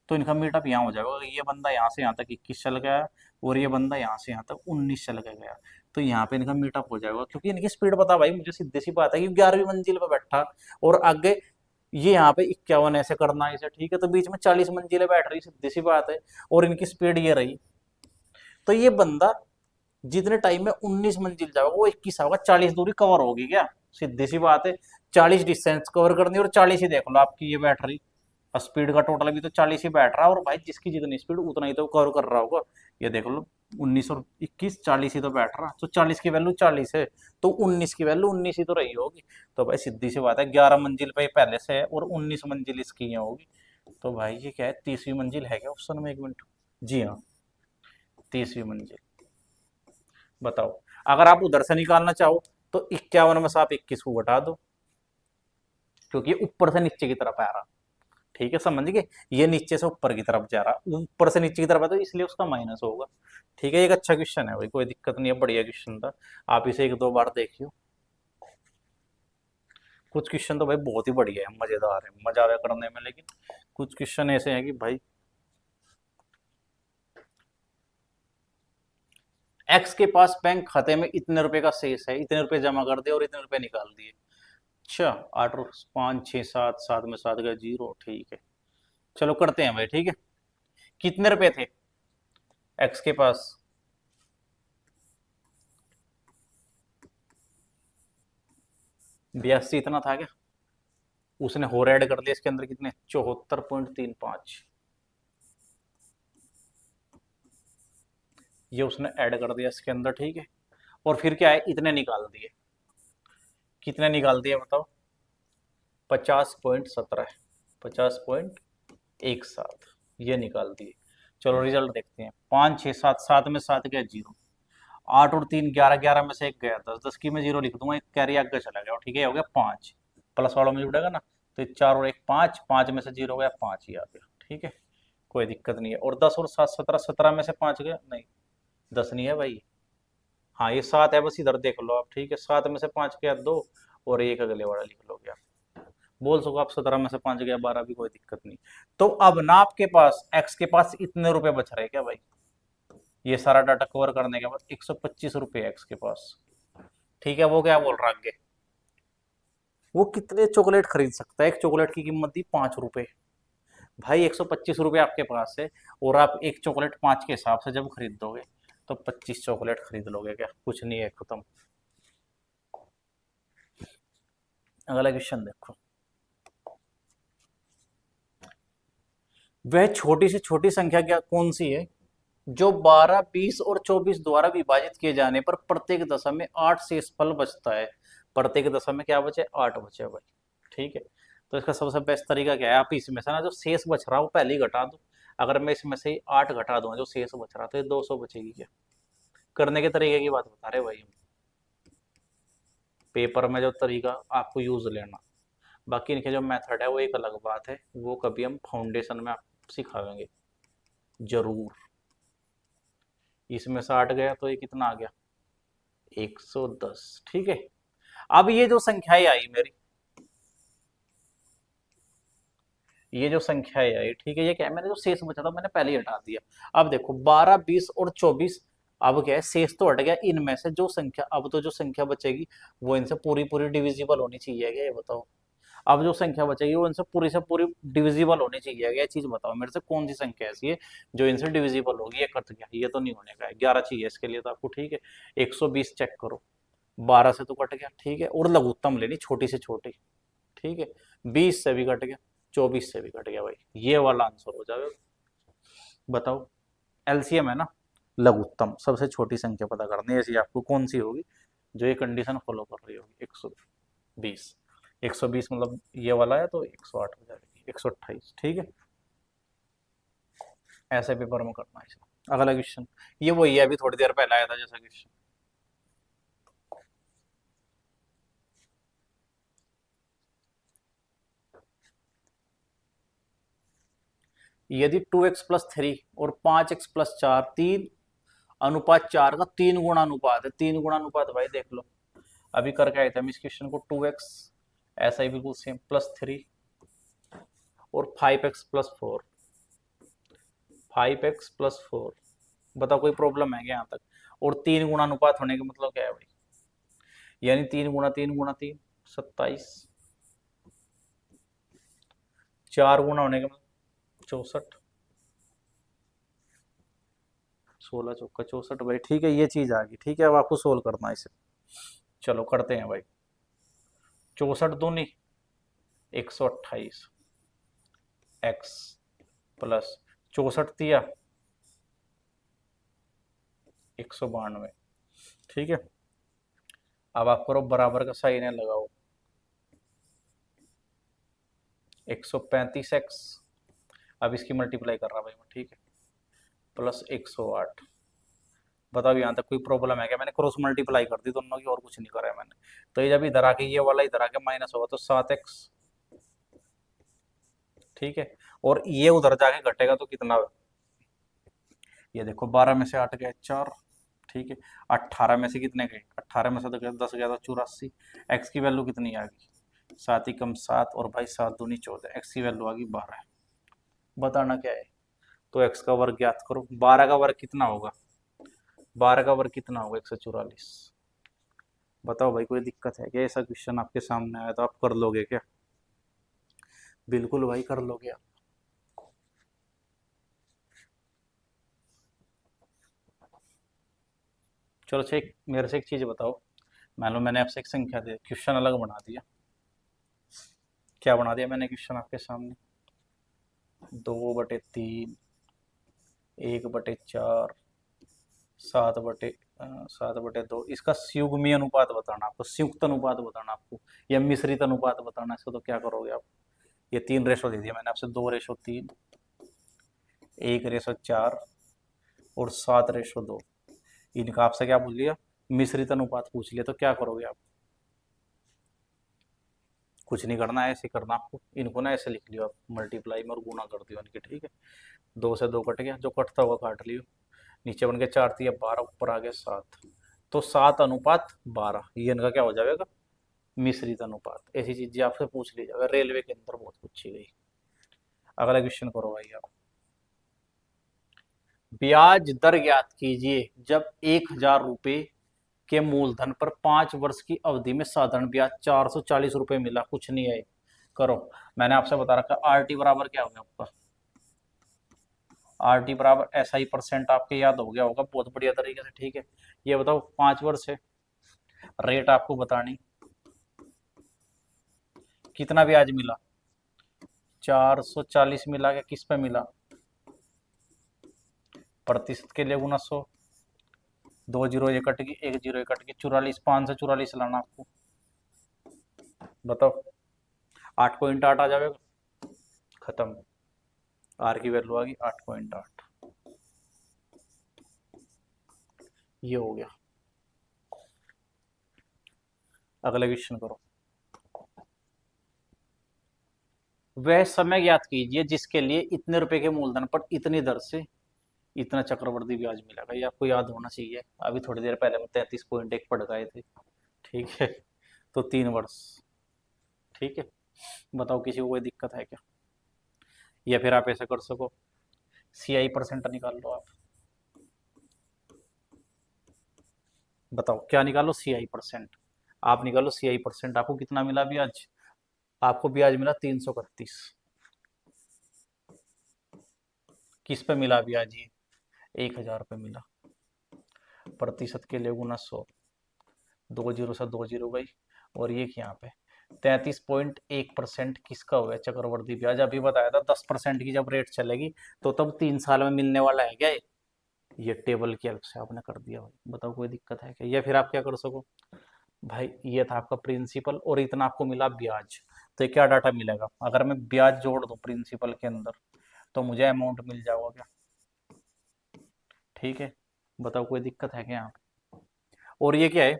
तो इनका मीटअप यहाँ हो जाएगा, ये बंदा यहाँ से यहाँ तक 21 चल गया, और ये बंदा यहाँ से यहाँ तक 19 चल के गया, तो यहाँ पे इनका मीटअप हो जाएगा, क्योंकि इनकी स्पीड पता भाई मुझे, सीधी सी बात है कि 11वीं मंजिल पे बैठा, और आगे ये यहाँ पे 51 ऐसे करना है इसे। ठीक है, तो बीच में 40 मंजिलें बैठ रही, सीधी सी बात है, और इनकी स्पीड ये रही, तो ये बंदा जितने टाइम में 19 मंजिल जाएगा वो 21 होगा, 40 दूरी कवर होगी क्या? सीधी सी बात है, 40 डिस्टेंस कवर करनी, और 40 ही देख लो आपकी ये बैठ रही, स्पीड का टोटल भी तो 40 ही बैठ रहा है, और भाई जिसकी जितनी स्पीड उतना ही तो कवर कर रहा होगा। ये देख लो 19 और 21, 40 ही तो बैठ रहा, तो 40 की वैल्यू 40 है, तो 19 की वैल्यू 19 ही तो रही होगी। तो भाई सीधी सी बात है, 11 मंजिल पे पहले से है और 19 मंजिल इसकी यहाँ होगी, तो भाई ये क्या है, 30वीं मंजिल है क्या ऑप्शन में? 1 मिनट, जी हाँ 30वीं मंजिल। बताओ, अगर आप उधर से निकालना चाहो तो 51 में से आप 21 को घटा दो, क्योंकि ऊपर से नीचे की तरफ आ रहा। ठीक है, समझ गए। ये नीचे से ऊपर की तरफ जा रहा, ऊपर से नीचे की तरफ है, तो इसलिए उसका माइनस होगा। ठीक है, एक अच्छा क्वेश्चन है भाई, कोई दिक्कत नहीं है, बढ़िया क्वेश्चन था। आप इसे एक दो बार देखियो। कुछ क्वेश्चन तो भाई बहुत ही बढ़िया है, मजेदार है, मजा आया करने में, लेकिन कुछ क्वेश्चन ऐसे हैं कि भाई, एक्स के पास बैंक खाते में इतने रुपए का शेष है, इतने रुपए जमा कर दिए और इतने रुपए निकाल दिए। अच्छा, 8 और 5 6 7, 7 में 7 गया 0, ठीक है। चलो करते हैं भाई, ठीक है। कितने रुपए थे एक्स के पास? 82 इतना था क्या? उसने और ऐड कर लिया इसके अंदर, कितने, 74.35, ये उसने ऐड कर दिया इसके अंदर, ठीक है। और फिर क्या है, इतने निकाल दिए, कितने निकाल दिए बताओ? 50.17, 50.17, ये निकाल दिए। चलो रिजल्ट देखते हैं। 5 6 7, 7 में 7 गया 0, 8 और 3 11, 11 में से एक गया 10, 10 की मैं 0 लिख दूंगा, एक कैरी आगे चला गया, ठीक है, हो गया 5, प्लस वालों में जुड़ेगा ना, तो 4 और 1 5, 5 में से 0 गया 5 ही आ गया, ठीक है, कोई दिक्कत नहीं है। और 10 और 7 17, 17 में से 5 गया, नहीं 10 नहीं है भाई, हाँ ये 7 है, बस इधर देख लो आप, ठीक है, 7 में से 5 गया 2, और एक अगले वाला लिख लोगे आप, बोल सको आप 17 में से 5 गया 12, भी कोई दिक्कत नहीं। तो अब ना आपके पास, एक्स के पास इतने रुपए बच रहे क्या भाई? ये सारा डाटा कवर करने के बाद 125 रुपए एक्स के पास, ठीक है। वो क्या बोल रहा है आगे, वो कितने चॉकलेट खरीद सकता है? एक चॉकलेट की कीमत दी 5 रुपए, भाई 125 रुपए आपके पास है, और आप एक चॉकलेट 5 के हिसाब से जब खरीद दोगे, तो 25 चॉकलेट खरीद लोगे क्या? कुछ नहीं है, खत्म। अगला क्वेश्चन देखो। वह छोटी से छोटी संख्या क्या कौन सी है जो 12 20 और 24 द्वारा विभाजित किए जाने पर प्रत्येक दशा में 8 शेषफल बचता है? प्रत्येक दशा में क्या बचे? 8 बचे भाई, ठीक है। तो इसका सबसे बेस्ट तरीका क्या है, आप इसमें से ना जो शेष बच रहा है वो पहले ही घटा दो। अगर मैं इसमें से 8 घटा दूंगा जो शेष बच रहा, तो ये 200 बचेगी क्या? करने के तरीके की बात बता रहे भाई हम, पेपर में जो तरीका आपको यूज लेना, बाकी इनके जो मेथड है वो एक अलग बात है, वो कभी हम फाउंडेशन में आप सिखाएंगे जरूर। इसमें 60 गया तो ये कितना आ गया? 110, ठीक है। अब ये जो संख्याएं आई मेरी, ये जो संख्याएं आई, ठीक है, ये क्या है, मैंने जो शेष बचा था मैंने पहले ही हटा दिया। अब देखो 12 20 और 24, अब क्या है, शेष तो हट गया, इनमें से जो संख्या, अब तो जो संख्या बचेगी वो इनसे पूरी पूरी डिविजिबल होनी चाहिए क्या, ये बताओ। अब जो संख्या बचेगी वो इनसे पूरी से पूरी डिविजिबल होनी चाहिए क्या, ये चीज बताओ मेरे से, कौन सी संख्या ऐसी है जो इनसे डिविजिबल होगी? ये कट गया, ये तो नहीं होने का है, 11 चाहिए इसके लिए तो आपको, ठीक है। 120 चेक करो, 12 से तो कट गया, ठीक है, और लघुत्तम लेनी छोटी से छोटी, ठीक है, 20 से भी कट गया, 24 से भी कट गया भाई, ये वाला आंसर हो जाएगा। बताओ, एलसीएम है ना, लघुत्तम सबसे छोटी संख्या पता करनी है, ऐसी आपको कौन सी होगी जो ये कंडीशन फॉलो कर रही होगी? 120, 120 मतलब ये वाला है, तो 108 हो जाएगी, 128, ठीक है। ऐसे पेपर में करना है इसे। अगला क्वेश्चन, ये वही है, अभी थोड़ी देर पहले आया था जैसा क्वेश्चन। यदि 2x+3 और 5x+4 3:4 का 3 गुणा अनुपात है, 3 गुणा अनुपात भाई देख लो, अभी करके आए थे हम इस क्वेश्चन को। 2x, ऐसा ही बिल्कुल सेम, +3 और 5x+4, 5x+4, बताओ कोई प्रॉब्लम है क्या यहाँ तक? और 3 गुणा अनुपात होने का मतलब क्या है भाई? यानी 3 गुणा 3 गुणा 3, 27, 4 गुणा होने का मतलब 64, 16 चौका 64 भाई, ठीक है, ये चीज आ गई, ठीक है। अब आपको सोल्व करना है इसे, चलो करते हैं भाई। 64 दूनी 128, एक्स प्लस 64 192, ठीक है। अब आप करो बराबर का साइन है लगाओ, 135x, अब इसकी मल्टीप्लाई कर रहा भाई मैं, ठीक है, प्लस 108। बताओ यहाँ तक कोई प्रॉब्लम है क्या? मैंने क्रॉस मल्टीप्लाई कर दी दोनों की, और कुछ नहीं करा है मैंने। तो ये जब इधर आके ये वाला इधर आके माइनस होगा, तो 7x, ठीक है। और ये उधर जाके घटेगा तो कितना, ये देखो 12 में से 8 गए 4, ठीक है। 18 में से कितने गए, 18 में से तो 10 गया तो 84। एक्स की वैल्यू कितनी आ गई, 7 ही कम 7, और भाई 7 दूनी 14, एक्स की वैल्यू आ गई 12। बताना क्या है, तो एक्स का वर्ग ज्ञात करो। 12 का वर्ग कितना होगा, 12 का वर्ग कितना होगा, 144। बताओ भाई, कोई दिक्कत है क्या, ऐसा क्वेश्चन आपके सामने आया तो आप कर लोगे क्या, बिल्कुल भाई कर लोगे आप। चलो अच्छा, मेरे से एक चीज बताओ, मान लो मैंने आपसे एक संख्या दे, क्वेश्चन अलग बना दिया, क्या बना दिया मैंने क्वेश्चन आपके सामने, 2/3, 1/4, 7 बटे 7/2, इसका संयुग्मी अनुपात बताना आपको, संयुक्त अनुपात बताना आपको, या मिश्रित अनुपात बताना, इसको तो क्या करोगे आप। ये 3 रेशो दे दिया मैंने आपसे, 2/3, 1/4 और 7/2। इनका आपसे क्या पूछ लिया, मिश्रित अनुपात पूछ लिया, तो क्या करोगे आप। कुछ नहीं करना है, ऐसे करना आपको, इनको ना ऐसे लिख लियो आप, मल्टीप्लाई में और गुना कर दियो इनके, ठीक है। 2 से 2 कट गया, जो कटता होगा काट लियो। नीचे बन गया 4 × 3 = 12, ऊपर आ गया 7, तो 7:12, ये इनका क्या हो जाएगा, मिश्रित अनुपात। ऐसी चीजें आपसे पूछ ली जाएगा, रेलवे के अंदर बहुत पूछी गई। अगला क्वेश्चन करो भाई आप। ब्याज दर ज्ञात कीजिए जब 1,000 रुपए के मूलधन पर 5 वर्ष की अवधि में साधारण ब्याज 440 रुपए मिला, कुछ नहीं है। करो, मैंने आपसे बता रखा आर टी बराबर क्या होगा आपका, आर टी बराबर एस आई परसेंट, आपके याद हो गया होगा बहुत बढ़िया तरीके से, ठीक है। ये बताओ 5 वर्ष है, रेट आपको बतानी, कितना ब्याज मिला, 440 मिला, क्या किस पे मिला, प्रतिशत के लिए गुना 100, 2 जीरो ये कट गई, 1 जीरो ये कट गई, 44, 5 से 44 लाना आपको। बताओ, 8.8 आ जाएगा, खत्म, आर की वैल्यू आ गई 8.8। ये हो गया। अगला क्वेश्चन करो। वह समय ज्ञात कीजिए जिसके लिए इतने रुपए के मूलधन पर इतनी दर से इतना चक्रवृद्धि ब्याज मिलेगा, ये आपको याद होना चाहिए, अभी थोड़ी देर पहले हम 33.1 पढ़ गए थे, ठीक है। तो 3 वर्ष, ठीक है। बताओ किसी को कोई दिक्कत है क्या, या फिर आप ऐसा कर सको, सी आई परसेंट निकाल लो आप। बताओ क्या निकालो, सी आई परसेंट, आप निकालो सी आई परसेंट, आपको कितना मिला ब्याज, आपको ब्याज मिला 331। किस पे मिला ब्याज, ये 1,000 पे मिला, प्रतिशत के लिए गुना 100, 2 जीरो से 2 जीरो गई, और ये यहाँ पे 33.1% किसका हुआ है, चक्रवर्ती ब्याज। अभी बताया था 10% की जब रेट चलेगी तो तब 3 साल में मिलने वाला है क्या ये टेबल की हेल्प से आपने कर दिया भाई। बताओ कोई दिक्कत है क्या, या फिर आप क्या कर सको भाई, ये था आपका प्रिंसिपल और इतना आपको मिला ब्याज, तो ये क्या डाटा मिलेगा, अगर मैं ब्याज जोड़ दूं प्रिंसिपल के अंदर तो मुझे अमाउंट मिल जाएगा क्या, ठीक है। बताओ कोई दिक्कत है क्या यहाँ पे? और ये क्या है,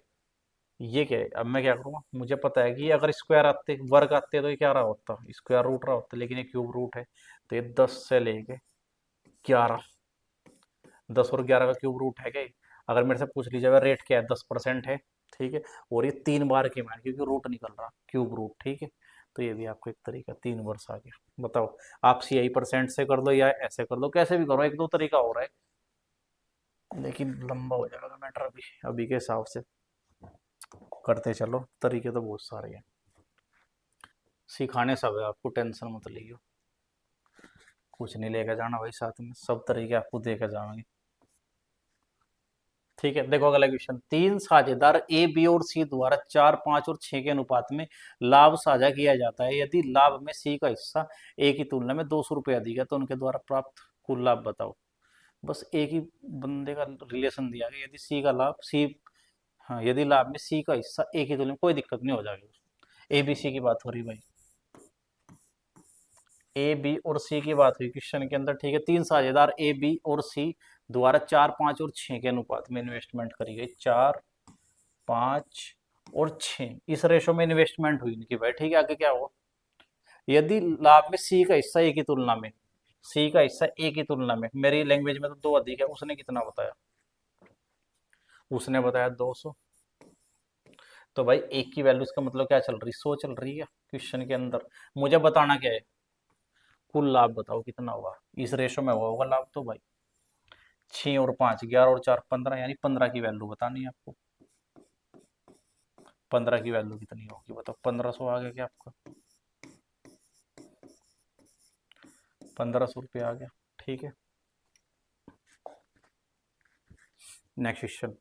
ये क्या है, अब मैं क्या करूँगा, मुझे पता है कि अगर स्क्वायर आते वर्ग आते तो ये क्या रहा होता, स्क्वायर रूट रहा होता, लेकिन ये क्यूब रूट है, तो ये 10 से लेके 11, 10 और 11 का क्यूब रूट है क्या ये? अगर मेरे से पूछ लीजिएगा रेट क्या है, 10% है, ठीक है। और ये 3 बार की मान, क्योंकि रूट निकल रहा क्यूब रूट, ठीक है। तो ये भी आपको एक तरीका, 3 वर्ष आ गया। बताओ, आप सी आई परसेंट से कर लो या ऐसे कर लो, कैसे भी करो, एक दो तरीका हो रहा है, लेकिन लंबा हो जाएगा मैटर, अभी अभी के हिसाब से करते चलो, तरीके तो बहुत सारे हैं, सिखाने सब है आपको, टेंशन मत लीजिए, कुछ नहीं लेके जाना भाई, साथ में सब तरीके आपको देके जाएंगे, ठीक है। देखो अगला क्वेश्चन, 3 साझेदार ए बी और सी द्वारा 4, 5 और 6 के अनुपात में लाभ साझा किया जाता है, यदि लाभ में सी का हिस्सा ए की तुलना में 200 रुपये अधिक है तो उनके द्वारा प्राप्त कुल लाभ बताओ। बस एक ही बंदे का रिलेशन दिया गया, यदि सी का लाभ सी, हाँ यदि लाभ में सी का हिस्सा ए की तुलना में, कोई दिक्कत नहीं हो जाएगी, ए बी सी की बात हो रही भाई, ए बी और सी की बात हुई क्वेश्चन के अंदर, ठीक है। 3 साझेदार ए बी और सी द्वारा 4, 5 और 6 के अनुपात में इन्वेस्टमेंट करी गई, 4, 5 और 6, इस रेशो में इन्वेस्टमेंट हुई इनकी भाई, ठीक है। आगे क्या हुआ, यदि लाभ में सी का हिस्सा ए की तुलना में, सी का हिस्सा ए की तुलना में, मेरी लैंग्वेज में तो दो अधिक है, उसने कितना बताया, उसने बताया 200। तो भाई एक की वैल्यू इसका मतलब क्या चल रही, 100 चल रही है क्वेश्चन के अंदर। मुझे बताना क्या है, कुल लाभ बताओ कितना होगा, इस रेशो में हुआ होगा लाभ तो भाई। 6 और 5 11 और 4 15, यानी 15 की वैल्यू बतानी है आपको। 15 की वैल्यू कितनी होगी बताओ, 1500 आ गया क्या आपका, 1500 रुपये आ गया। ठीक है, नेक्स्ट क्वेश्चन।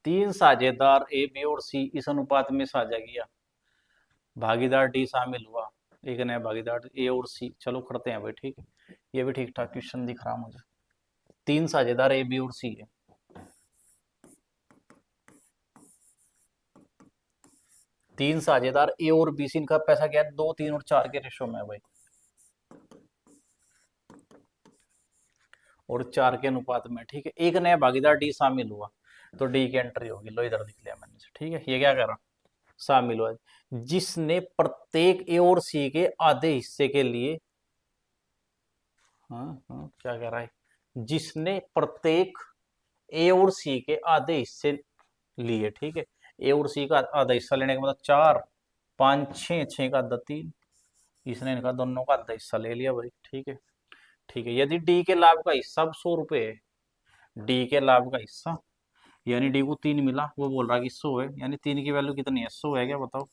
तीन साझेदार ए बी और सी इस अनुपात में साझा किया, भागीदार डी शामिल हुआ, एक नया भागीदार ए और सी। चलो करते हैं भाई, ठीक है, ये भी ठीक ठाक क्वेश्चन दिख रहा मुझे। तीन साझेदार ए बी और सी है, तीन साझेदार ए और बी सी, इनका पैसा क्या है, 2 3 और 4 के रेशो में है भाई, और 4 के अनुपात में। ठीक है, एक नया भागीदार डी शामिल हुआ, तो डी की एंट्री होगी, लो इधर लिख लिया मैंने। ठीक है, ये क्या कह रहा, शामिल हुआ जिसने प्रत्येक ए और सी के आधे हिस्से के लिए, हाँ हाँ क्या कह रहा है, जिसने प्रत्येक ए और सी के आधे हिस्से लिए। ठीक है, ए और सी का आधा हिस्सा लेने का मतलब 4 5 6, 6 का आधा 3, इसने इनका दोनों का आधा हिस्सा ले लिया भाई। ठीक है, ठीक है, यदि डी के लाभ का हिस्सा 100 रुपये है, डी के लाभ का हिस्सा, यानी डी को 3 मिला, वो बोल रहा कि 100 है, यानी 3 की वैल्यू कितनी है, 100 है क्या बताओ,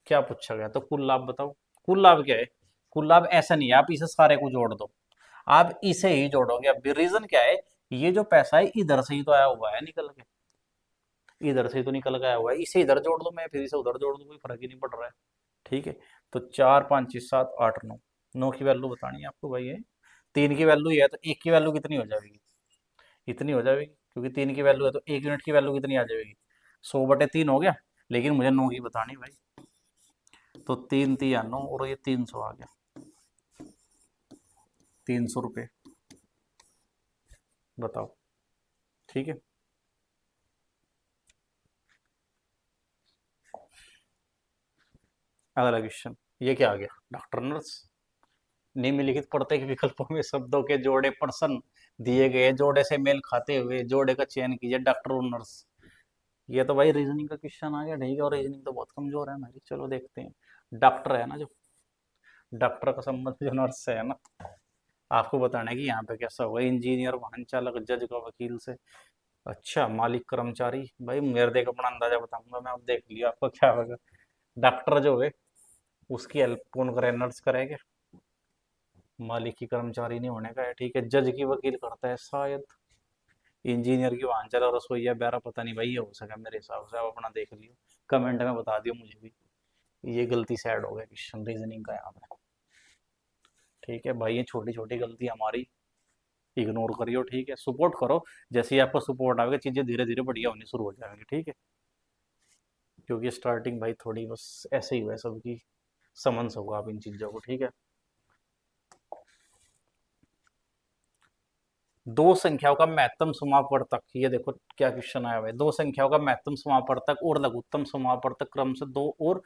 क्या पूछा गया, तो कुल लाभ बताओ। कुल लाभ क्या है, कुल लाभ ऐसा नहीं है आप इसे सारे को जोड़ दो, आप इसे ही जोड़ोगे। अब रीजन क्या है, ये जो पैसा है इधर से ही तो आया हुआ है निकल के, इधर से ही तो निकल के आया हुआ है, इसे इधर जोड़ दो, मैं फिर इसे उधर जोड़ दूं, कोई फर्क ही नहीं पड़ रहा है। ठीक है, तो 4 5 6 7 8 9, 9 की वैल्यू बतानी है आपको भाई, ये 3 की वैल्यू ही है, तो एक की वैल्यू कितनी हो जाएगी, इतनी हो जाएगी, क्योंकि 3 की वैल्यू है तो 1 यूनिट की वैल्यू कितनी आ जाएगी, 100/3 हो गया, लेकिन मुझे 9 की बतानी भाई। तो 3 3 9, और ये 300 आ गया, 300 रुपये, बताओ। ठीक है, अगला क्वेश्चन, ये क्या आ गया, डॉक्टर नर्स। निम्नलिखित प्रत्येक विकल्पों में शब्दों के जोड़े प्रश्न दिए गए जोड़े से मेल खाते हुए जोड़े का चयन कीजिए, डॉक्टर और नर्स। ये तो भाई रीजनिंग का क्वेश्चन आ गया, ठीक है, और रीजनिंग तो बहुत कमजोर है हमारी, चलो देखते हैं। डॉक्टर है ना जो, डॉक्टर का संबंध जो नर्स से है ना, आपको बताना है कि यहाँ पे कैसा होगा, इंजीनियर, वाहन चालक, जज का वकील से। अच्छा, मालिक कर्मचारी, भाई मेरे देख अपना अंदाजा बताऊंगा मैं, अब देख लिया आपको क्या होगा। डॉक्टर जो है उसकी हेल्प कौन करे, नर्स करेगा, मालिक की कर्मचारी नहीं होने का है। ठीक है, जज की वकील करता है शायद, इंजीनियर की वाहन चालक, रसोईया बेरा, पता नहीं भाई, ये हो सका मेरे हिसाब से, आप अपना देख लियो, कमेंट में बता दियो मुझे भी। ये गलती से ऐड हो गया क्वेश्चन रीजनिंग का यहाँ पे। ठीक है भाई, ये छोटी छोटी गलती हमारी इग्नोर करियो, ठीक है, सपोर्ट करो, जैसे ही आपको सपोर्ट आएगा चीजें धीरे धीरे बढ़िया होनी शुरू हो जाएंगी। ठीक है, क्योंकि स्टार्टिंग भाई थोड़ी बस ऐसे ही हुआ है सबकी, समझ सको आप इन चीजों को। ठीक है, दो संख्याओं का महत्तम समापवर्तक, ये देखो क्या क्वेश्चन आया हुआ है, दो संख्याओं का महत्तम समापवर्तक और लघुत्तम समापवर्तक क्रम से दो और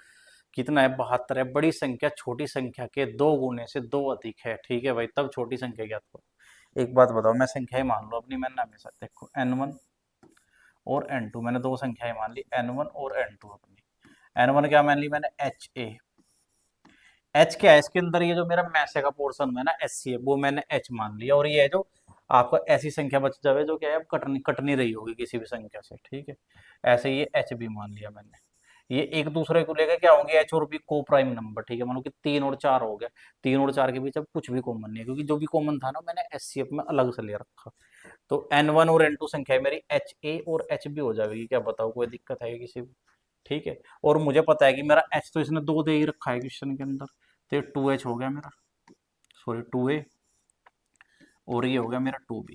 कितना है, 72 है। बड़ी संख्या छोटी संख्या के दो गुने से दो अधिक है। ठीक है भाई, तब छोटी संख्या ज्ञात करो। एक बात बताओ, मैं संख्याएं मान लो अपनी, मैंने हमेशा देखो n1 और n2, मैंने दो संख्याएं मान ली, n1 और n2 अपनी। n1 क्या मान ली मैंने, एच ए, एच क्या है इसके अंदर, ये जो मेरा मैसे का पोर्शन है ना एच सी है, वो मैंने एच मान लिया, और ये है जो आपको ऐसी संख्या बच जावे जो क्या है, अब कट नहीं रही होगी किसी भी संख्या से। ठीक है, ऐसे ये एच भी मान लिया मैंने, ये एक दूसरे को लेकर क्या होंगे, एच और बी को प्राइम नंबर। ठीक है, मानो कि 3 और 4 हो गया, 3 और 4 के बीच अब कुछ भी कॉमन नहीं है, क्योंकि जो भी कॉमन था ना मैंने एच सी एफ में अलग से ले रखा। तो n1 और n2 संख्या मेरी एच ए और एच बी हो जाएगी, क्या बताओ कोई दिक्कत है किसी को। ठीक है, और मुझे पता है कि मेरा एच तो इसने दो दे ही रखा है क्वेश्चन के अंदर, तो ये 2h हो गया मेरा, सॉरी 2a, और ये हो गया मेरा 2b।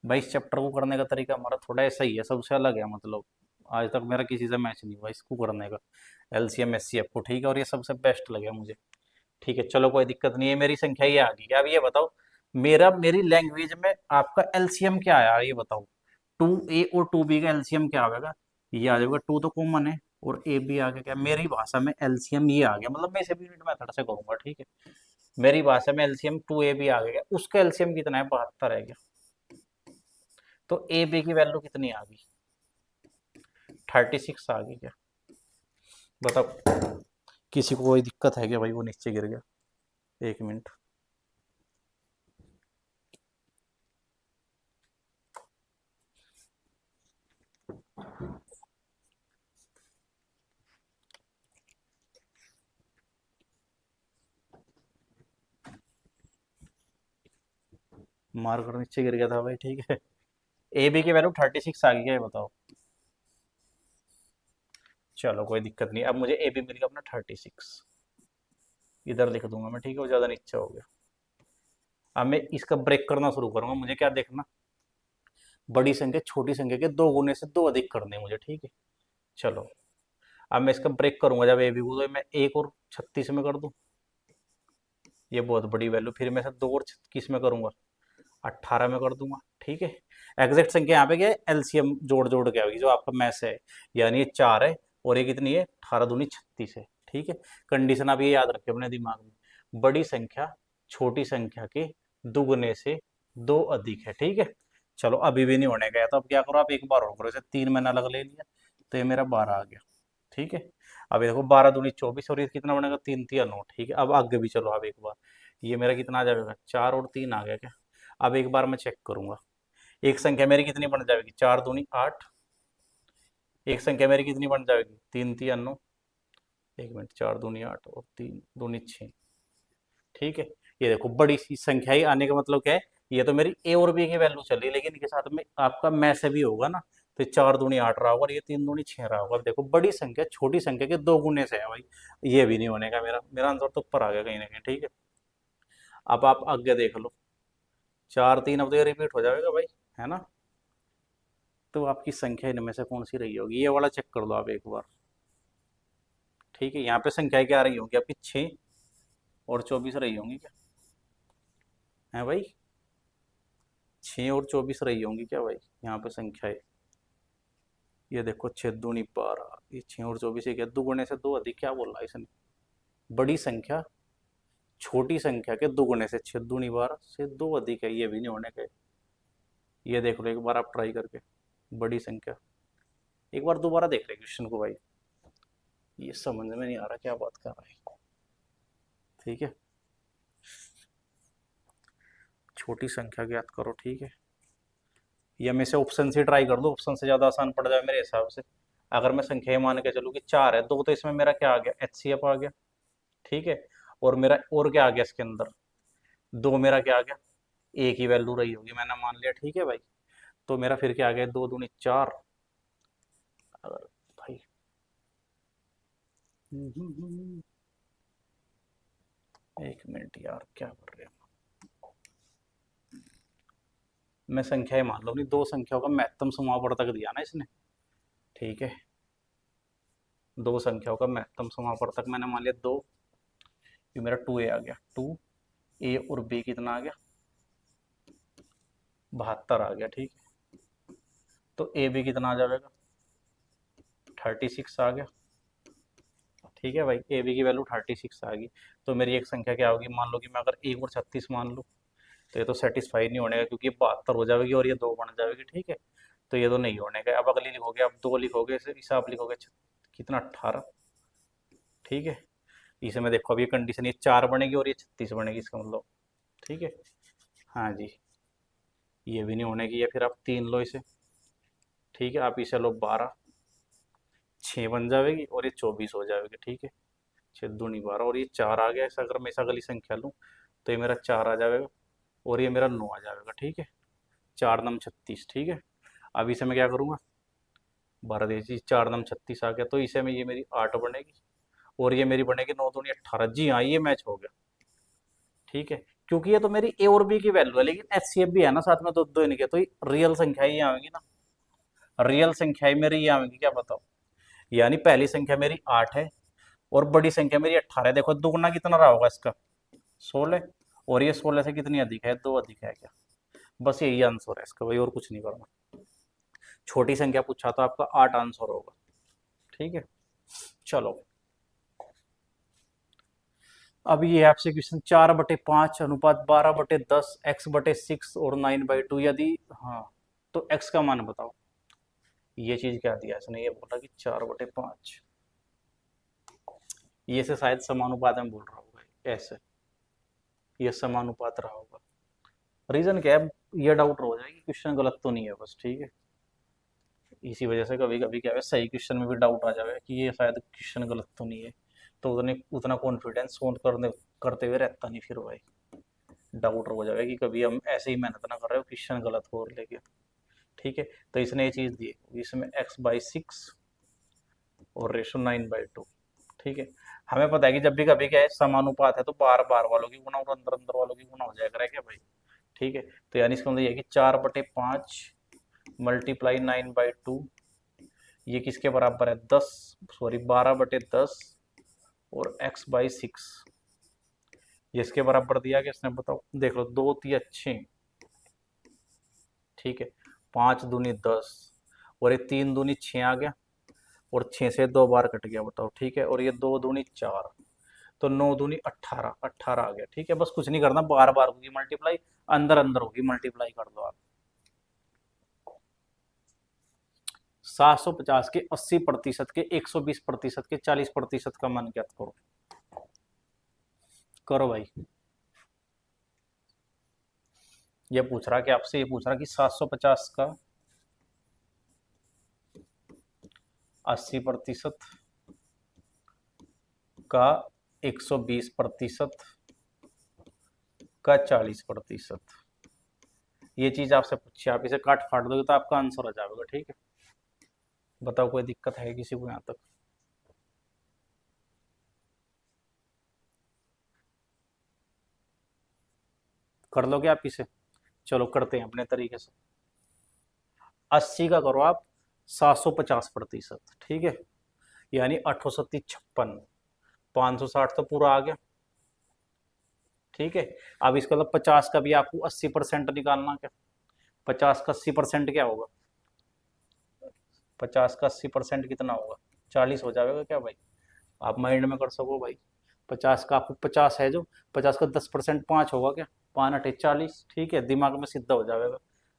भाई इस चैप्टर को करने का तरीका हमारा थोड़ा ऐसा ही है, सबसे अलग है, मतलब आज तक मेरा किसी से मैच नहीं हुआ इसको करने का, एलसीएम एचसीएफ को। ठीक है, और ये सबसे बेस्ट लगे मुझे। ठीक है, चलो कोई दिक्कत नहीं है, मेरी संख्या ये आ गई। अब ये बताओ, मेरी लैंग्वेज में आपका एलसीएम क्या आया, ये बताओ, 2a और 2b का एलसीएम क्या आएगा, ये आ जाएगा, टू तो कॉमन है, और ए बी आ गया, क्या मेरी भाषा में एलसीएम ये आ गया, मतलब मैं इसे भी यूनिट मेथड से करूंगा, ठीक है। मेरी भाषा में एलसीएम टू ए बी आ गया, उसका एलसीएम कितना है, 72 है क्या। तो ए बी की वैल्यू कितनी आ गई, 36 आ गई क्या। बताओ, किसी को कोई दिक्कत है क्या भाई, वो नीचे गिर गया, एक मिनट। मार्कर नीचे गिर गया था भाई, ठीक है। ए बी की वैल्यू 36 आ गई क्या, ये बताओ। चलो कोई दिक्कत नहीं, अब मुझे ए बी मिल गया अपना 36, इधर लिख दूंगा मैं, ठीक है, वो ज़्यादा नीचे हो गया। अब मैं इसका ब्रेक करना शुरू करूंगा, मुझे क्या देखना, बड़ी संख्या छोटी संख्या के दो गुने से दो अधिक करने हैं मुझे, ठीक है। चलो, अब मैं इसका ब्रेक करूंगा, जब ए बी को, तो मैं एक और 36 में कर दूं, ये बहुत बड़ी वैल्यू, फिर मैं से दो और किस में करूंगा, 18 में कर दूंगा, ठीक है। एग्जैक्ट संख्या यहाँ पे क्या है, एलसीएम जोड़ जोड़ के आएगी, जो आपका मैथ है, यानी ये 4 है, और ये कितनी है, 18 दूनी 36 है, ठीक है। कंडीशन आप ये याद रखें अपने दिमाग में, बड़ी संख्या छोटी संख्या के दुगने से दो अधिक है, ठीक है। चलो अभी भी नहीं होने गया, तो अब क्या करो, आप एक बार और करो, जैसे 3 मैंने अलग ले लिया, तो ये मेरा 12 आ गया, ठीक है। अब ये देखो, 12 दूनी 24, और ये कितना बनेगा, 3 3 9, ठीक है। अब आगे भी चलो, अब एक बार, ये मेरा कितना आ जाएगा, 4 और 3 आ गया क्या। अब एक बार मैं चेक करूंगा, एक संख्या मेरी कितनी बन जाएगी, 4 दूनी 8, एक संख्या मेरी कितनी बन जाएगी, 3 3 9, एक मिनट, 4 दूनी 8 और 3 दूनी 6, ठीक है। ये देखो, बड़ी सी संख्या ही आने का मतलब क्या है, ये तो मेरी ए और बी की वैल्यू चल रही है, लेकिन इनके साथ में आपका मैं से भी होगा ना, तो 4 दूनी 8 रहा होगा, और ये 3 दूनी 6 रहा होगा। अब देखो, बड़ी संख्या छोटी संख्या के दो गुने से है भाई, ये भी नहीं होने का, मेरा मेरा आंसर तो ऊपर आ गया कहीं ना कहीं, ठीक है। अब आप आगे देख लो, 4 3, अब तो ये रिपीट हो जाएगा भाई, है ना। तो आपकी संख्या इनमें से कौन सी रही होगी, ये वाला चेक कर लो आप एक बार, ठीक है। यहाँ पे संख्याएं क्या रही होंगी आपकी, 6 और 24 रही होंगी क्या, है भाई, 6 और 24 रही होंगी क्या भाई, यहाँ पे संख्याएं, ये देखो, 6 दूनी 12, ये 6 और 24 है क्या, दुगुने से दो अधिक, क्या बोल रहा है इसने, बड़ी संख्या छोटी संख्या के दुगुने से, 6 दूनी 12 से दो अधिक है, ये भी नहीं होने का। ये देख लो एक बार आप ट्राई करके, बड़ी संख्या, एक बार दोबारा देख रहे क्वेश्चन को भाई, ये समझ में नहीं आ रहा क्या बात कर रहा है, ठीक है। छोटी संख्या ज्ञात करो, ठीक है। या मैं से ऑप्शन से ट्राई कर दो, ऑप्शन से ज़्यादा आसान पड़ जाए मेरे हिसाब से। अगर मैं संख्या मान के चलूँ कि 4 है, दो तो इसमें मेरा क्या आ गया, एच सी एफ आ गया, ठीक है। और मेरा और क्या आ गया इसके अंदर, दो मेरा क्या आ गया, एक ही वैल्यू रही होगी, मैंने मान लिया, ठीक है भाई। तो मेरा फिर क्या आ गया, दो दूनी 4, अगर भाई, एक मिनट यार, क्या कर रहे हैं, मैं संख्याएं मान लो, नहीं, दो संख्याओं का महत्तम समापवर्तक दिया ना इसने, ठीक है। दो संख्याओं का महत्तम समापवर्तक मैंने मान लिया दो, ये मेरा 2a आ गया, 2a और b कितना आ गया, 72 आ गया, ठीक है। तो ए बी कितना आ जाएगा, 36 आ गया, ठीक है भाई, ए बी की वैल्यू 36 आ गई। तो मेरी एक संख्या क्या होगी, मान लो कि मैं अगर 1 और 36 मान लूँ, तो ये तो सेटिस्फाई नहीं होने का, क्योंकि ये 72 हो जाएगी और ये दो बन जाएगी, ठीक है। तो ये तो नहीं होने का। अब अगली लिखोगे, अब दो लिखोगे, इसे हिसाब लिखोगे, कितना, 18, ठीक है। इसे में देखो, अब ये कंडीशन, ये 4 बनेगी और ये 36 बनेगी, इसका मतलब, ठीक है। हाँ जी, ये भी नहीं होने की, या फिर आप 3 लो इसे, ठीक है। आप इसे लो 12, 6 बन जाएगी और ये 24 हो जाएगी, ठीक है। 6 दूनी 12, और ये 4 आ गया, ऐसा अगर मैं इस अगली संख्या लूँ, तो ये मेरा 4 आ जाएगा, और ये मेरा 9 आ जाएगा, ठीक है। 4 नम 36, ठीक है। अब इसे मैं क्या करूँगा, 12 देखिए, 4 नम 36 आ गया, तो इसे में ये मेरी 8 बनेगी, और ये मेरी बनेगी 9 दूनी 18, जी हाँ, ये मैच हो गया, ठीक है। क्योंकि ये तो मेरी ए और बी की वैल्यू है, लेकिन एच सी एफ भी है ना साथ में, तो दो इनके, तो रियल संख्या ही आएंगी ना, रियल संख्याएं मेरी ये आएंगी, क्या बताओ। यानी पहली संख्या मेरी 8 है, और बड़ी संख्या मेरी 18 है, देखो दुगना कितना रहा होगा इसका, 16, और ये 16 से कितनी अधिक है, दो अधिक है क्या। बस यही आंसर है इसका भाई, और कुछ नहीं करना। छोटी संख्या पूछा तो आपका 8 आंसर होगा। ठीक है, चलो अब ये आपसे क्वेश्चन, 4/5 अनुपात 12/10 x/6 और 9/2 यदि, हाँ तो x का मान बताओ। ये चीज क्या दिया इसने, ये बोला कि 4/5, ये से शायद समानुपात में बोल रहा होगा ऐसे, ये समानुपात रहा होगा। रीजन क्या है, ये डाउट हो जाएगी क्वेश्चन गलत तो नहीं है बस, ठीक है। इसी वजह से कभी कभी क्या है, सही क्वेश्चन में भी डाउट आ जाएगा कि ये शायद क्वेश्चन गलत तो नहीं है, तो उतना कॉन्फिडेंस करते हुए रहता नहीं फिर भाई, डाउट हो जाएगा कि कभी हम ऐसे ही मेहनत ना कर रहे हो क्वेश्चन गलत हो और लेके। ठीक है, तो इसने ये चीज़ दी, इसमें x/6 और रेशो 9/2। ठीक है, हमें पता है कि जब भी कभी क्या है समानुपात है तो बार बार वालों की गुना और अंदर अंदर वालों की गुना हो जाएगा क्या भाई। ठीक है, तो यानी इसका मतलब ये है कि 4/5 मल्टीप्लाई 9/2, ये किसके बराबर है, 12/10 और x/6, ये इसके बराबर दिया गया इसने, बताओ देख लो, 2 3 ठीक है, 5 दूनी 10 और ये 3 दूनी 6 आ गया, और 6 से 2 बार कट गया बताओ। ठीक है, और ये 2 दूनी 4, तो 9 दूनी 18, 18 आ गया। ठीक है, बस कुछ नहीं करना, बार बार होगी मल्टीप्लाई, अंदर अंदर होगी मल्टीप्लाई कर दो आप। 750 के 80% के 120% के 40% का मान ज्ञात करो। करो भाई, ये पूछ रहा कि आपसे, ये पूछ रहा कि 750 का 80% का 120% का 40%, ये चीज आपसे पूछी, आप इसे काट फाट दोगे तो आपका आंसर हो जाएगा। ठीक है, बताओ कोई दिक्कत है किसी को यहाँ तक। कर लोगे आप इसे, चलो करते हैं अपने तरीके से। 80 का करो आप 750%। ठीक है, यानी 856, 560 तो पूरा आ गया। ठीक है, अब इसका मतलब 50 का भी आपको 80% निकालना क्या, 50 का 80% क्या होगा, 50 का 80% कितना होगा, 40 हो जाएगा क्या भाई, आप माइंड में कर सको भाई। 50 का आपको 50 है जो, 50 का 10% 5 होगा क्या, 5 8 40। ठीक है, दिमाग में सिद्ध हो जाएगा।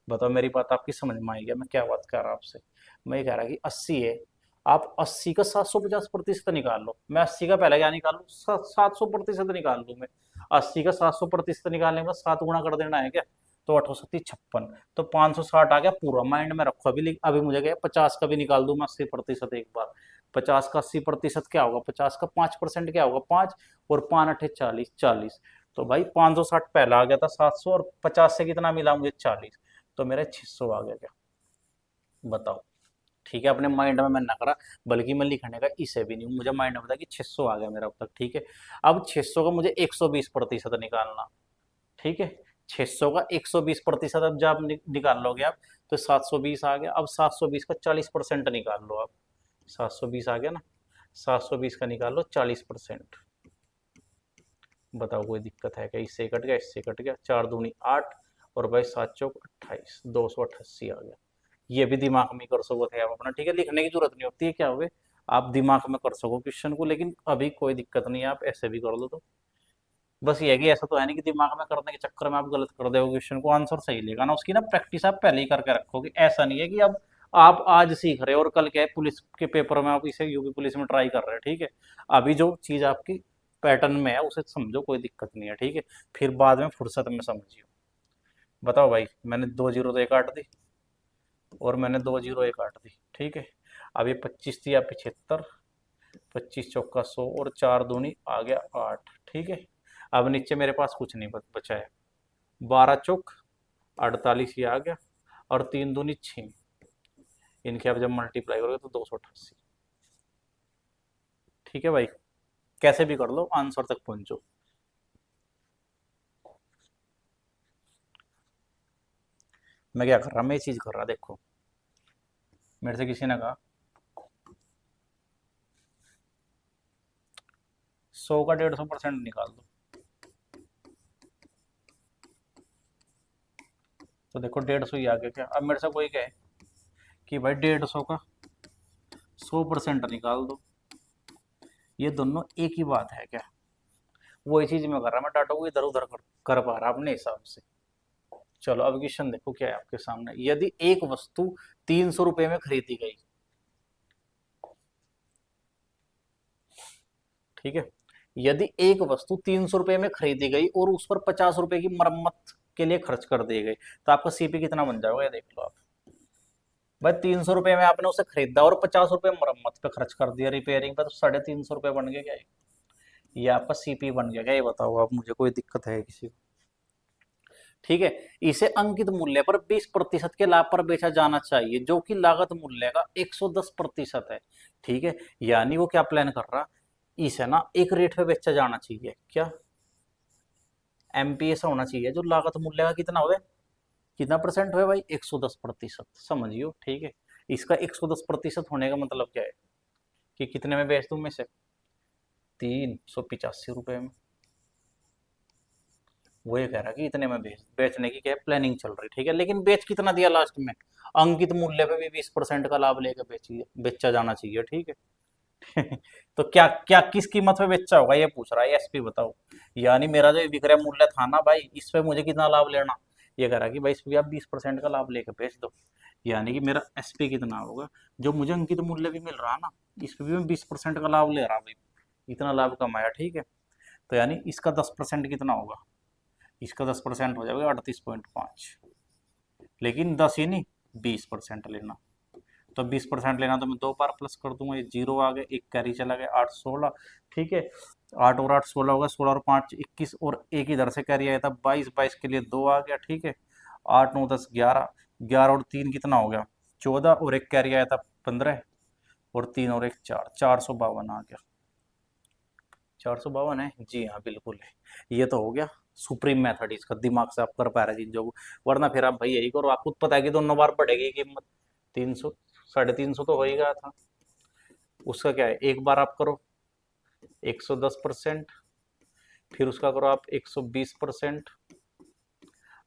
बताओ मेरी बात आपकी समझ में आई क्या, मैं क्या बात कर रहा आपसे। मैं ये कह रहा कि 80 है, आप 80 का 750% निकाल लो, मैं 80 का पहले क्या निकाल लूँ, 700% निकाल लूँ मैं। 80 का 700% निकालने में 7 गुणा कर देना है क्या, तो 8 7 56, तो 560 आ गया पूरा, माइंड में रखो अभी। अभी मुझे क्या 50 का भी निकाल दूं मैं 80% एक बार। 50 का 80% क्या होगा, 50 का 5% क्या होगा, 5, और 5 8 40, 40। तो भाई 560 पहला आ गया था 700, और 50 से कितना मिला मुझे, 40, तो मेरा 600 आ गया क्या, बताओ। ठीक है, अपने माइंड में मैं ना करा, बल्कि मैं लिखने का इसे भी नहीं हूं, मुझे माइंड में था कि 600 आ गया मेरा अब तक। ठीक है, अब 600 का मुझे 120% निकालना। ठीक है, 600 का 120% अब जब निकाल लोगे आप, तो 720 आ गया। अब 720 का 40% निकाल लो आप, 720 आ गया ना, 720 का निकाल लो 40%। बताओ कोई दिक्कत है क्या, इससे कट गया, इससे कट गया, 4 दूनी 8, और भाई 7 चौक 28, 288 आ गया। ये भी दिमाग में कर सको थे आप अपना। ठीक है, लिखने की जरूरत नहीं होती है, क्या हुए आप दिमाग में कर सको क्वेश्चन को, लेकिन अभी कोई दिक्कत नहीं है, आप ऐसे भी कर लो। तो बस ये है कि ऐसा तो है नहीं कि दिमाग में करने के चक्कर में आप गलत कर दोगे क्वेश्चन को, आंसर सही लेगा ना, उसकी ना प्रैक्टिस आप पहले ही करके रखोगे। ऐसा नहीं है कि अब आप आज सीख रहे हो और कल क्या है पुलिस के पेपर में आप इसे यूपी पुलिस में ट्राई कर रहे हो। ठीक है, अभी जो चीज़ आपकी पैटर्न में है उसे समझो, कोई दिक्कत नहीं है। ठीक है, फिर बाद में फुर्सत में समझियो। बताओ भाई, मैंने 2 जीरो तो एक काट दी, और मैंने 2 जीरो एक काट दी। ठीक है, अब ये 25 थी या 75, 25 चौका 100, और 4 दूनी आ गया 8। ठीक है, अब नीचे मेरे पास कुछ नहीं बचा है, 12 चौक 48 ये आ गया, और 3 दूनी 6, इनके अब जब मल्टीप्लाई करोगे तो 288। ठीक है भाई, कैसे भी कर लो आंसर तक पहुंचो। मैं क्या कर रहा, मैं ये चीज कर रहा, देखो मेरे से किसी ने कहा 100 का 150% निकाल दो, तो देखो 150 ही आ गया क्या। अब मेरे से कोई कहे कि भाई 150 का 100% निकाल दो। ये दोनों एक ही बात है क्या? वही चीज मैं कर रहा, मैं डाटा को इधर उधर कर पा रहा अपने हिसाब से। चलो अब क्वेश्चन देखो क्या है आपके सामने। यदि एक वस्तु 300 रुपये में खरीदी गई, ठीक है, यदि एक वस्तु 300 रुपये में खरीदी गई और उस पर 50 रुपए की मरम्मत के लिए खर्च कर दिए गए, तो आपका सीपी कितना बन जाएगा ये देख लो आप। भाई 300 रुपये में आपने उसे खरीदा और 50 रुपए मरम्मत पे खर्च कर दिया, रिपेयरिंग पे, तो 350 रुपये बन गए क्या ये आपका सीपी बन गया क्या? ये बताओ आप मुझे, कोई दिक्कत है किसी को? ठीक है। इसे अंकित मूल्य पर 20% के लाभ पर बेचा जाना चाहिए, जो कि लागत मूल्य का 110% है। ठीक है। यानी वो क्या प्लान कर रहा, इसे ना एक रेट पे बेचा जाना चाहिए क्या? एमपी ऐसा होना चाहिए जो लागत मूल्य का कितना हो, कितना परसेंट हुआ भाई? 110%, समझियो। ठीक है। इसका 110% होने का मतलब क्या है कि कितने में बेच दूं मैं से? 385 रुपए में। वो ये कह रहा कि इतने में बेचने की क्या प्लानिंग चल रही। ठीक है। लेकिन बेच कितना दिया लास्ट में? अंकित मूल्य पे भी 20% का लाभ लेकर बेचिए, बेचा जाना चाहिए। ठीक है। तो क्या क्या किस कीमत पे बेचा होगा ये पूछ रहा है एसपी, बताओ। यानी मेरा जो विक्रय मूल्य था ना भाई, इस पे मुझे कितना लाभ लेना? ये कह रहा कि भाई इस पे भी आप 20% का लाभ लेकर बेच दो। यानी कि मेरा एसपी कितना होगा? जो मुझे अंकित मूल्य भी मिल रहा है ना, इस पे भी मैं 20% का लाभ ले रहा भाई, इतना लाभ कमाया। ठीक है। तो यानी इसका 10% कितना होगा? इसका 10% हो जाएगा 38.5। लेकिन 10 ही नहीं, 20% लेना। तो 20% लेना तो मैं 2 बार प्लस कर दूंगा, ये 0 आ गए, एक कैरी चला गया, 8 16। ठीक है। 8 और 8 16 होगा, 16 और 5 21, और एक इधर से कैरी आया था 22, 22 के लिए 2 आ गया। ठीक है। 8 9 10 11, 11 और 3 कितना हो गया? 14, और एक कैरी आया था 15, और 3 और 1 4, 452 आ गया। 452 है जी हाँ, बिल्कुल है। ये तो हो गया सुप्रीम मेथड, इसका दिमाग से आप कर पा रहे चीजों को। वरना फिर आप भाई यही करो, आपको पता है कि दोनों बार बढ़ेगी कीमत। 300, 350 तो हो ही गया था। उसका क्या है, एक बार आप करो 110%, फिर उसका करो आप 120%,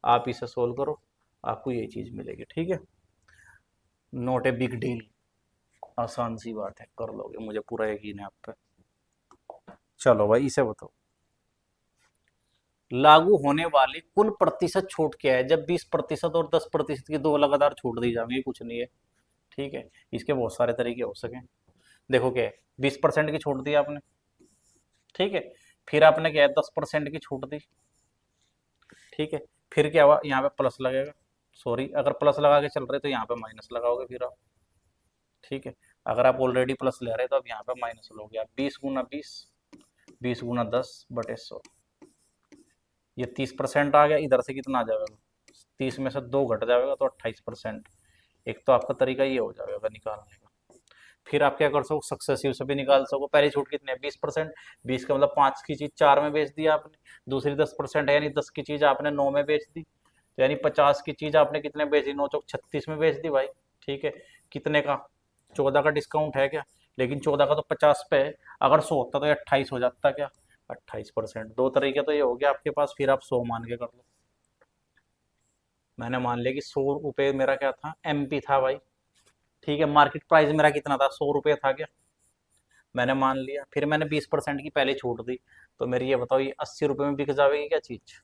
आप इसे सोल्व करो, आपको ये चीज मिलेगी। ठीक है। नॉट ए बिग डील, आसान सी बात है, कर लोगे, मुझे पूरा यकीन है आप पे। चलो भाई इसे बताओ, लागू होने वाली कुल प्रतिशत छूट क्या है जब 20% और 10% की दो लगातार छूट दी जाएंगी? कुछ नहीं है। ठीक है। इसके बहुत सारे तरीके हो सके। देखो क्या है, 20% की छूट दी आपने, ठीक है, फिर आपने क्या है 10% की छूट दी, ठीक है, फिर क्या हुआ, यहाँ पे प्लस लगेगा, सॉरी अगर प्लस लगा के चल रहे तो यहाँ पे माइनस लगाओगे फिर आप। ठीक है। अगर आप ऑलरेडी प्लस ले रहे तो अब यहाँ पे माइनस लोगे आप। 20 गुना 20, 20 गुना 10/100, ये 30% आ गया। इधर से कितना आ जाएगा? 30 में से 2 घट जाएगा तो 28%। एक तो आपका तरीका ये हो जाएगा निकालने का। फिर आप क्या कर सको, सक्सेसिव से भी निकाल सको। पहली छूट कितनी है? 20%। 20 का मतलब 5 की चीज 4 में बेच दी आपने। दूसरी 10% है, यानी 10 की चीज आपने 9 में बेच दी। तो यानी 50 की चीज आपने कितने बेची? 9 चौक 36 में बेच दी भाई। ठीक है। कितने का? 14 का डिस्काउंट है क्या? लेकिन 14 का तो 50 पे है। अगर 100 होता तो 28 हो जाता क्या? 28%। दो तरीके तो ये हो गया आपके पास, फिर आप 100 मान के कर लो। मैंने मान लिया कि 100 रुपये मेरा क्या था, एमपी था भाई। ठीक है। मार्केट प्राइस मेरा कितना था? 100 रुपये था क्या? मैंने मान लिया, फिर मैंने 20% की पहले छूट दी। तो मेरी ये बताओ, ये 80 रुपये में बिक जाएगी क्या चीज?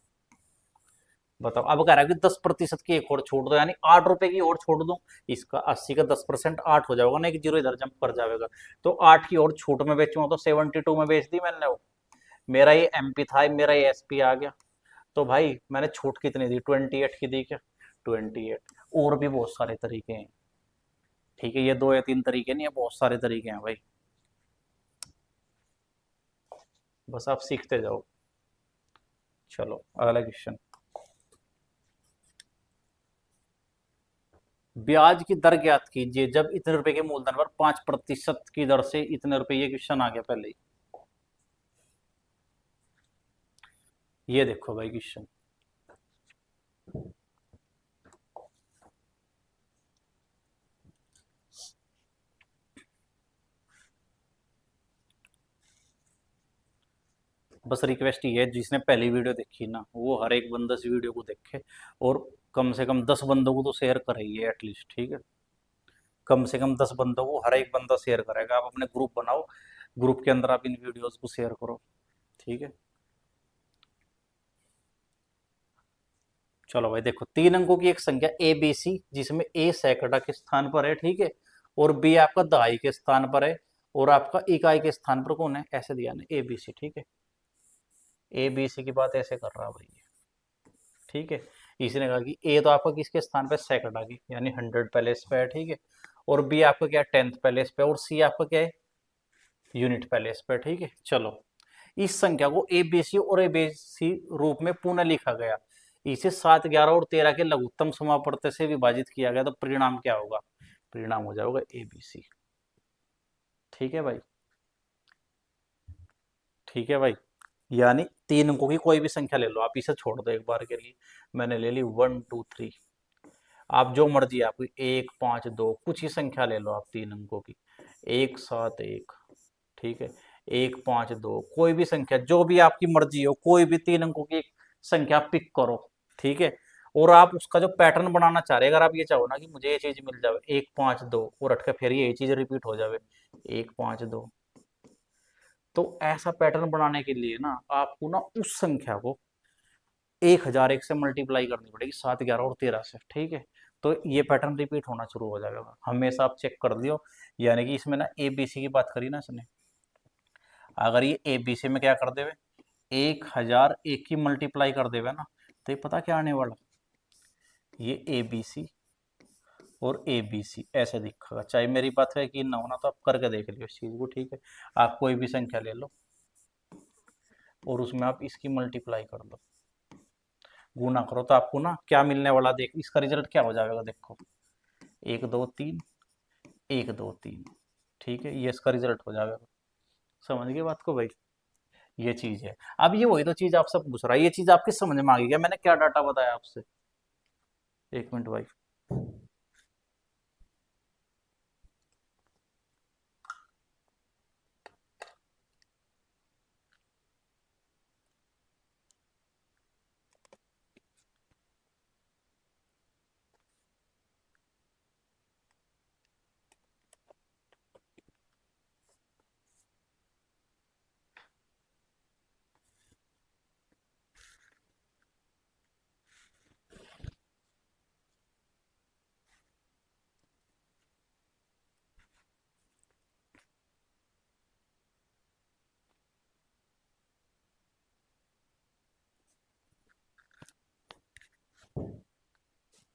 बताओ। अब कह रहा है कि 10% की एक और छूट दो, यानी 8 रुपए की और छोड़ दो। इसका 80 का 10% 8 हो जाएगा ना, एक जीरो इधर जंप कर जाएगा। तो 8 की और छूट में बेचूंगा तो 72 में बेच दी मैंने वो। मेरा ये एमपी था, मेरा ये एसपी आ गया। तो भाई मैंने छूट कितनी दी? 28 की दी क्या? 28। और भी बहुत सारे तरीके हैं। ठीक है। ये 2 या 3 तरीके नहीं है, बहुत सारे तरीके हैं भाई। बस आप सीखते जाओ। चलो अगला क्वेश्चन। ब्याज की दर ज्ञात कीजिए जब इतने रुपए के मूलधन पर 5% की दर से इतने रुपए। ये क्वेश्चन आ गया पहले ही। ये देखो भाई क्वेश्चन, बस रिक्वेस्ट ये है, जिसने पहली वीडियो देखी ना वो हर एक बंदा इस वीडियो को देखे, और कम से कम 10 बंदों को तो शेयर करे ही एटलीस्ट। ठीक है। कम से कम 10 बंदों को, हर एक बंदा शेयर करेगा। आप अपने ग्रुप बनाओ, ग्रुप के अंदर आप इन वीडियोस को शेयर करो, ठीक है। चलो भाई देखो, 3 अंकों की एक संख्या ए बी सी, जिसमें ए सैकड़ा के स्थान पर है, ठीक है, और बी आपका दहाई के स्थान पर है, और आपका इकाई के स्थान पर कौन है, ऐसे दिया ना ए बी सी, ठीक है। ए बी सी की बात ऐसे कर रहा भाई, ठीक है। इसने कहा कि ए तो आपका किसके स्थान पे, सैकड़ा की, यानी 100 पैलेस पे है, ठीक है, और बी आपका क्या है, 10th पैलेस पे, और सी आपका क्या है, यूनिट पैलेस पे, ठीक है। चलो, इस संख्या को ए बी सी और ए बी सी रूप में पुनः लिखा गया, इसे 7, 11 और 13 के लघुत्तम समापवर्त से विभाजित किया गया, तो परिणाम क्या होगा, परिणाम हो जाएगा ए बी सी, ठीक है भाई, ठीक है भाई। यानी 3 अंकों की कोई भी संख्या ले लो, आप इसे छोड़ दो एक बार के लिए, मैंने ले ली 1 2 3, आप जो मर्जी आपकी 1 5 2 कुछ ही संख्या ले लो आप 3 अंकों की, 1 7 1, ठीक है, 1 5 2, कोई भी संख्या जो भी आपकी मर्जी हो, कोई भी 3 अंकों की एक संख्या पिक करो, ठीक है। और आप उसका जो पैटर्न बनाना चाह रहे हैं, अगर आप ये चाहो ना कि मुझे ये चीज मिल जाए 1 5 2 और हट के फिर ये चीज रिपीट हो जाए 1 5 2, तो ऐसा पैटर्न बनाने के लिए ना आपको ना उस संख्या को 1001 से मल्टीप्लाई करनी पड़ेगी, 7 11 और 13 से, ठीक है। तो ये पैटर्न रिपीट होना शुरू हो जाएगा, हमेशा आप चेक कर लियो। यानी कि इसमें ना ए बी सी की बात करी ना इसने, अगर ये ए बी सी में क्या कर देवे, 1001 की मल्टीप्लाई कर देवे ना, तो ये पता क्या आने वाला, ये ए बी सी और ए बी सी ऐसे दिखेगा, चाहे मेरी बात है कि ना होना, तो आप करके देख लियो इस चीज को, ठीक है। आप कोई भी संख्या ले लो और उसमें आप इसकी मल्टीप्लाई कर लो, गुना करो, तो आपको ना क्या मिलने वाला, देख इसका रिजल्ट क्या हो जाएगा, देखो 1 2 3 1 2 3, ठीक है, ये इसका रिजल्ट हो जाएगा। समझ गए बात को भाई, ये चीज है। अब ये वही तो चीज आपसे पूछ रहा है, ये चीज आपकी समझ में आ गई क्या, मैंने क्या डाटा बताया आपसे, 1 मिनट भाई।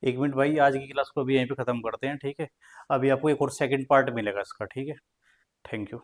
1 मिनट भाई, आज की क्लास को अभी यहीं पे खत्म करते हैं, ठीक है। अभी आपको एक और सेकंड पार्ट मिलेगा इसका, ठीक है। Thank you.